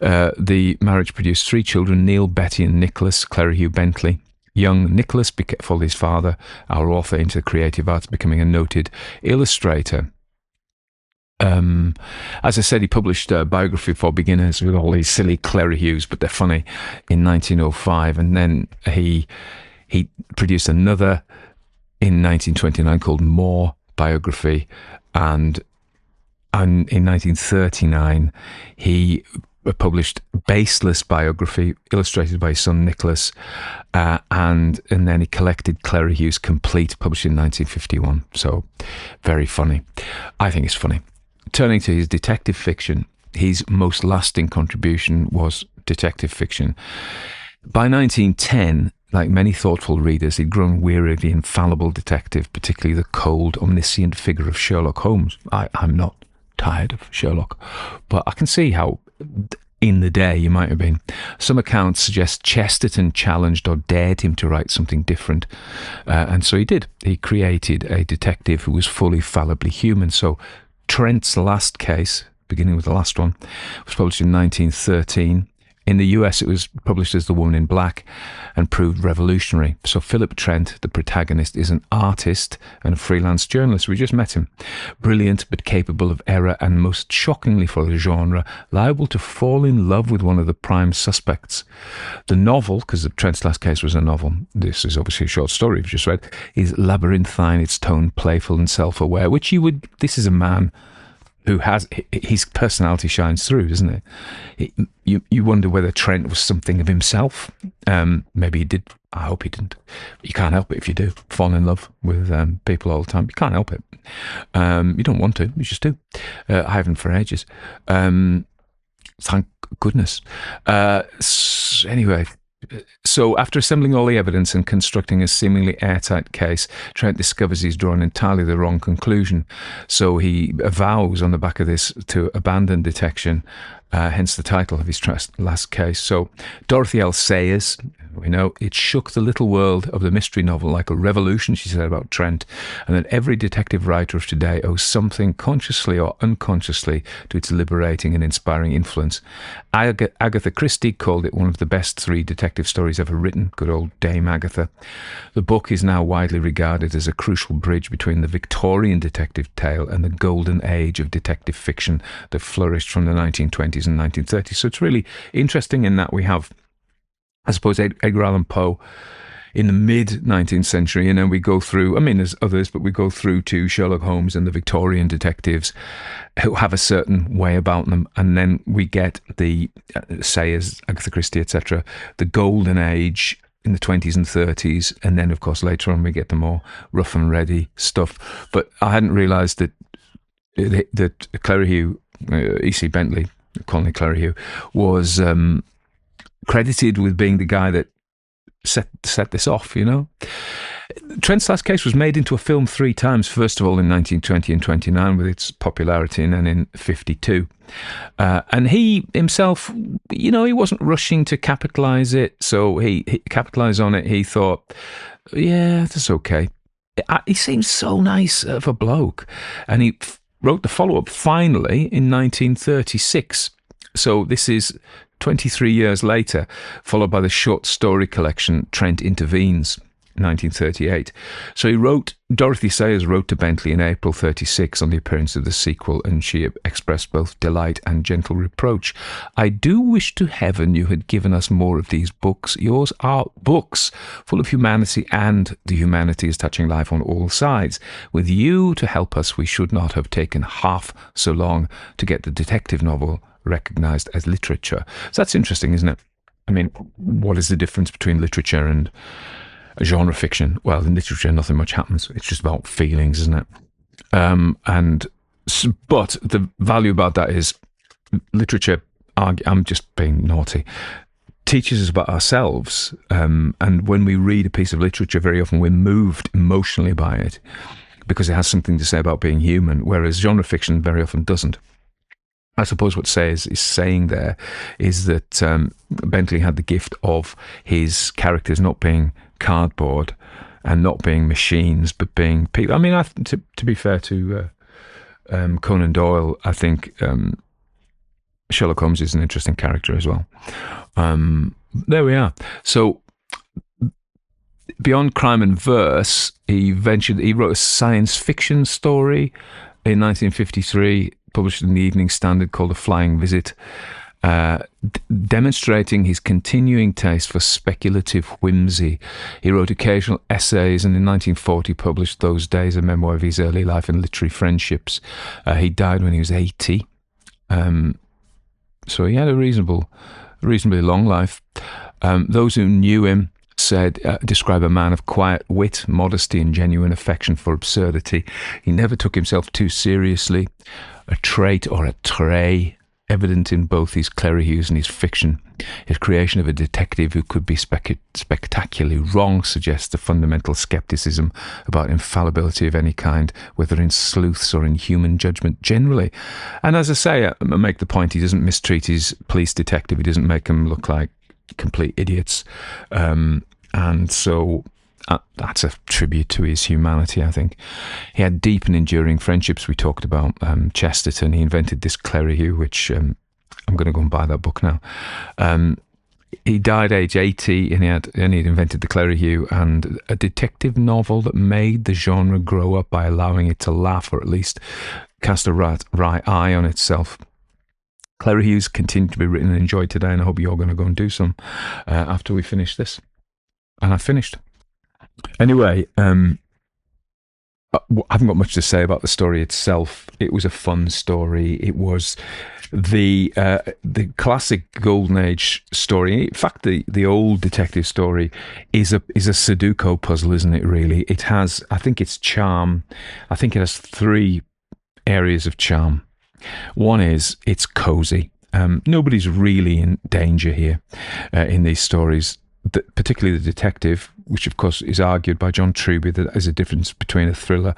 The marriage produced 3 children, Neil, Betty and Nicholas Clerihew Bentley. Young Nicholas followed his father, our author, into the creative arts, becoming a noted illustrator. As I said, he published a biography for beginners with all these silly Clerihews, but they're funny, in 1905. And then he produced another in 1929 called More Biography. And in 1939, he published Baseless Biography, illustrated by his son Nicholas, and then he collected Clerihew's Complete, published in 1951. So, very funny. I think it's funny. Turning to his detective fiction, his most lasting contribution was detective fiction. By 1910, like many thoughtful readers, he'd grown weary of the infallible detective, particularly the cold, omniscient figure of Sherlock Holmes. I'm not tired of Sherlock, but I can see how in the day you might have been. Some accounts suggest Chesterton challenged or dared him to write something different, and so he did. He created a detective who was fully fallibly human. So Trent's last case, beginning with the last one, was published in 1913. In the US, it was published as The Woman in Black and proved revolutionary. So Philip Trent, the protagonist, is an artist and a freelance journalist. We just met him. Brilliant, but capable of error, and most shockingly for the genre, liable to fall in love with one of the prime suspects. The novel, because Trent's last case was a novel, this is obviously a short story we've just read, is labyrinthine, its tone playful and self-aware, this is a man who has, his personality shines through, doesn't it? You wonder whether Trent was something of himself. Maybe he did. I hope he didn't. You can't help it if you do. Fall in love with people all the time. You can't help it. You don't want to. You just do. I haven't for ages. Thank goodness. Anyway, so after assembling all the evidence and constructing a seemingly airtight case, Trent discovers he's drawn entirely the wrong conclusion. So he vows on the back of this to abandon detection, hence the title of his last case. So Dorothy L. Sayers, we know, it shook the little world of the mystery novel like a revolution, she said about Trent, and that every detective writer of today owes something consciously or unconsciously to its liberating and inspiring influence. Agatha Christie called it one of the best 3 detective stories ever written. Good old Dame Agatha. The book is now widely regarded as a crucial bridge between the Victorian detective tale and the golden age of detective fiction that flourished from the 1920s and 1930s. So it's really interesting in that we have, I suppose, Edgar Allan Poe in the mid-19th century, and then we go through, I mean, there's others, but we go through to Sherlock Holmes and the Victorian detectives who have a certain way about them, and then we get the Sayers, Agatha Christie, etc., the golden age in the 20s and 30s, and then, of course, later on we get the more rough and ready stuff. But I hadn't realised that Clerihew, E.C. Bentley, Colonel Clerihew, was credited with being the guy that set this off, you know. Trent's last case was made into a film 3 times, first of all in 1920 and 29 with its popularity, and then in 52. And he himself, you know, he wasn't rushing to capitalise it, so he capitalised on it. He thought, yeah, that's okay. He seems so nice of a bloke. And he wrote the follow-up finally in 1936. So this is 23 years later, followed by the short story collection Trent Intervenes, 1938. So Dorothy Sayers wrote to Bentley in April 36 on the appearance of the sequel, and she expressed both delight and gentle reproach. I do wish to heaven you had given us more of these books. Yours are books full of humanity, and the humanity is touching life on all sides. With you to help us, we should not have taken half so long to get the detective novel recognised as literature. So that's interesting, isn't it? I mean, what is the difference between literature and genre fiction? Well, in literature, nothing much happens. It's just about feelings, isn't it? But the value about that is literature, I'm just being naughty, teaches us about ourselves. And when we read a piece of literature, very often we're moved emotionally by it because it has something to say about being human, whereas genre fiction very often doesn't. I suppose what Sayers is saying there is that Bentley had the gift of his characters not being cardboard and not being machines, but being people. I mean, to be fair to Conan Doyle, I think Sherlock Holmes is an interesting character as well. There we are. So beyond crime and verse, he wrote a science fiction story in 1953, published in the Evening Standard, called A Flying Visit, demonstrating his continuing taste for speculative whimsy. He wrote occasional essays, and in 1940 published Those Days, a memoir of his early life and literary friendships. He died when he was 80. So he had a reasonably long life. Those who knew him describe a man of quiet wit, modesty, and genuine affection for absurdity. He never took himself too seriously, a trait or a trait evident in both his clerihews and his fiction. His creation of a detective who could be spectacularly wrong suggests a fundamental skepticism about infallibility of any kind, whether in sleuths or in human judgment generally. And as I say, I make the point, he doesn't mistreat his police detective. He doesn't make them look like complete idiots. And so that's a tribute to his humanity, I think. He had deep and enduring friendships. We talked about Chesterton. He invented this clerihew, which I'm going to go and buy that book now. He died age 80, and he had invented the clerihew and a detective novel that made the genre grow up by allowing it to laugh, or at least cast a right eye on itself. Clerihews continue to be written and enjoyed today, and I hope you're going to go and do some after we finish this. And I finished. Anyway, I haven't got much to say about the story itself. It was a fun story. It was the classic Golden Age story. In fact, the old detective story is a Sudoku puzzle, isn't it? Really, it has. I think it's charm. I think it has 3 areas of charm. One is it's cozy. Nobody's really in danger here in these stories. Particularly the detective, which of course is argued by John Truby that there's a difference between a thriller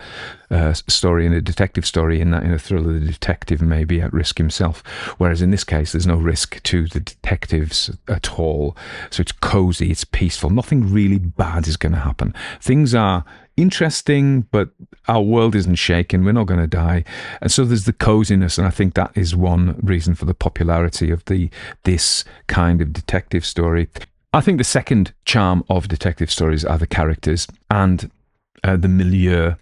story and a detective story, in that in a thriller the detective may be at risk himself, whereas in this case there's no risk to the detectives at all. So it's cozy, it's peaceful, nothing really bad is going to happen. Things are interesting, but our world isn't shaken, we're not going to die, and so there's the coziness, and I think that is one reason for the popularity of this kind of detective story. I think the second charm of detective stories are the characters and the milieu,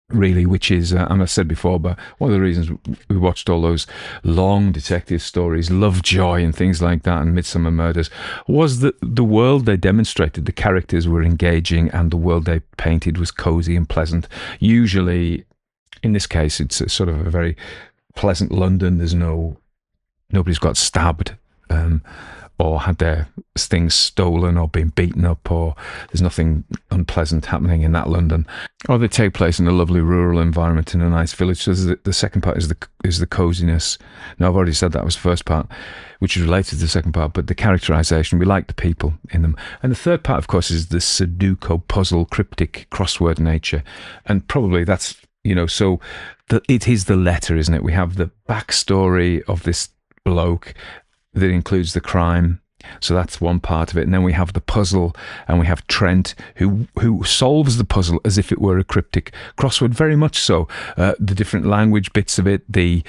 really, which is, and I said before, but one of the reasons we watched all those long detective stories, Lovejoy and things like that, and Midsummer Murders, was that the world they demonstrated, the characters were engaging, and the world they painted was cozy and pleasant. Usually, in this case, it's a sort of a very pleasant London. Nobody's got stabbed. or had their things stolen or been beaten up, or there's nothing unpleasant happening in that London, or they take place in a lovely rural environment in a nice village. So the second part is the coziness. Now, I've already said that was the first part, which is related to the second part, but the characterization, we like the people in them. And the third part, of course, is the Sudoku puzzle, cryptic crossword nature. And probably that's, so it is the letter, isn't it? We have the backstory of this bloke that includes the crime. So that's one part of it. And then we have the puzzle, and we have Trent, who solves the puzzle as if it were a cryptic crossword, very much so. The different language bits of it, the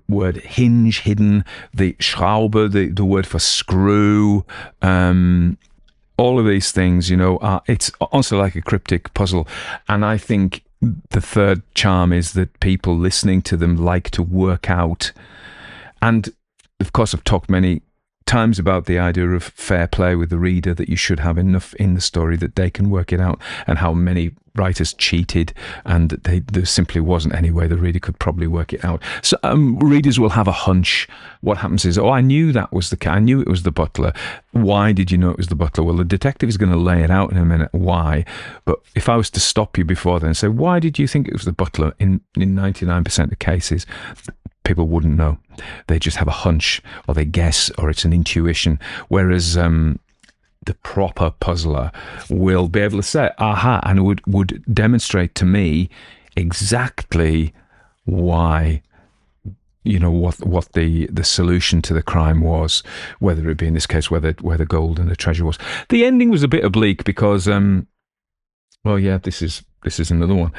word hinge hidden, the Schraube, the word for screw, all of these things, it's also like a cryptic puzzle. And I think the third charm is that people listening to them like to work out. And of course, I've talked many times about the idea of fair play with the reader, that you should have enough in the story that they can work it out, and how many writers cheated and there simply wasn't any way the reader could probably work it out. So readers will have a hunch. What happens is, I knew that was I knew it was the butler. Why did you know it was the butler? Well, the detective is going to lay it out in a minute why, but if I was to stop you before then and say, why did you think it was the butler? In 99% of cases, people wouldn't know. They just have a hunch, or they guess, or it's an intuition. Whereas the proper puzzler will be able to say, aha, and would demonstrate to me exactly why, what the solution to the crime was, whether it be in this case, where the gold and the treasure was. The ending was a bit oblique because, this is another one.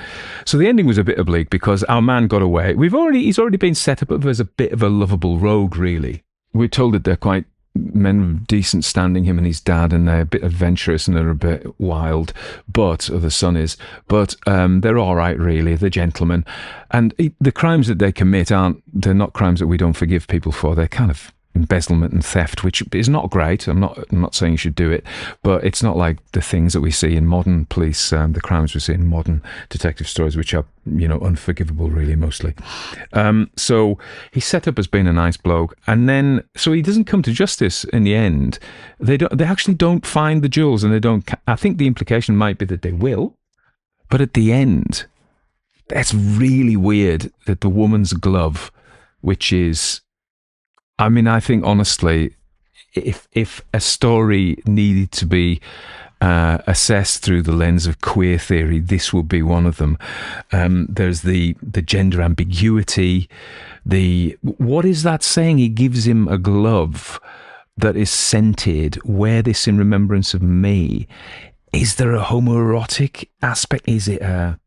So the ending was a bit oblique because our man got away. He's already been set up as a bit of a lovable rogue, really. We're told that they're quite men of decent standing, him and his dad, and they're a bit adventurous and they're a bit wild, or the son is, but they're all right, really. They're gentlemen. And the crimes that they commit they're not crimes that we don't forgive people for. They're kind of embezzlement and theft, which is not great. I'm not saying you should do it, but it's not like the things that we see in modern police, the crimes we see in modern detective stories, which are unforgivable, really, mostly. So he's set up as being a nice bloke, and then so he doesn't come to justice in the end. They actually don't find the jewels, and they don't. I think the implication might be that they will, but at the end, that's really weird. That the woman's glove, which is, I think honestly, if a story needed to be assessed through the lens of queer theory, this would be one of them. There's the gender ambiguity. What is that saying? He gives him a glove that is scented. Wear this in remembrance of me. Is there a homoerotic aspect? Is it an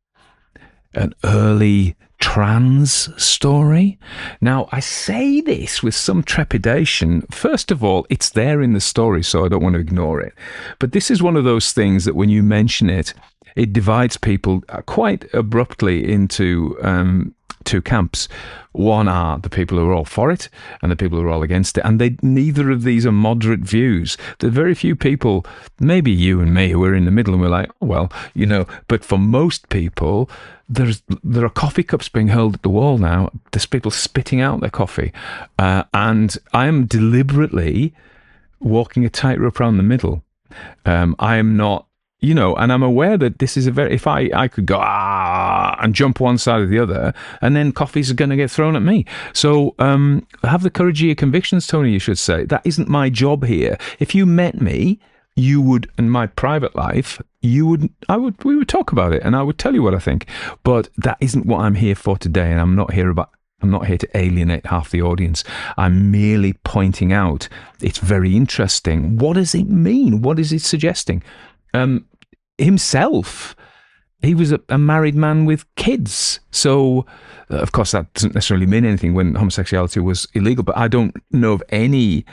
early trans story? Now, I say this with some trepidation. First of all, it's there in the story, so I don't want to ignore it. But this is one of those things that when you mention it, it divides people quite abruptly into two camps. One are the people who are all for it and the people who are all against it, and neither of these are moderate views. There are very few people, maybe you and me, who are in the middle and we're like, oh, well, but for most people, there are coffee cups being hurled at the wall now. There's people spitting out their coffee, and I am deliberately walking a tightrope around the middle. I am not, and I'm aware that this is if I could go and jump one side or the other, and then coffees are going to get thrown at me. So have the courage of your convictions, Tony, you should say. That isn't my job here. If you met me, you would, in my private life, we would talk about it, and I would tell you what I think. But that isn't what I'm here for today, and I'm not here to alienate half the audience. I'm merely pointing out it's very interesting. What does it mean? What is it suggesting? Himself, he was a married man with kids. So, of course, that doesn't necessarily mean anything when homosexuality was illegal, but I don't know of any,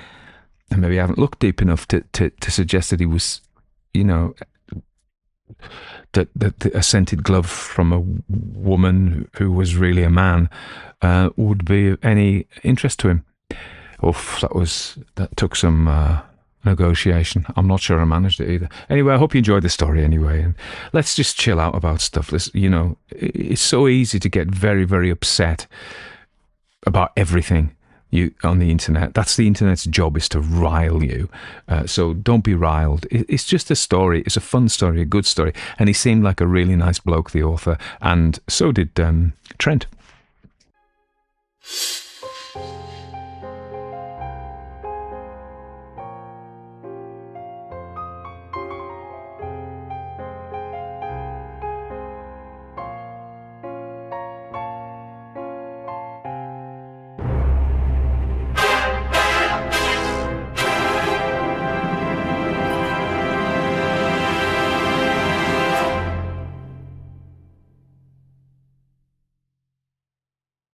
and maybe I haven't looked deep enough to suggest that he was, that a scented glove from a woman who was really a man would be of any interest to him. Oof, that took some negotiation. I'm not sure I managed it either. Anyway, I hope you enjoyed the story anyway, and let's just chill out about stuff. It's so easy to get very, very upset about everything on the internet. That's the internet's job, is to rile you. So don't be riled. It's just a story. It's a fun story, a good story. And he seemed like a really nice bloke, the author. And so did Trent.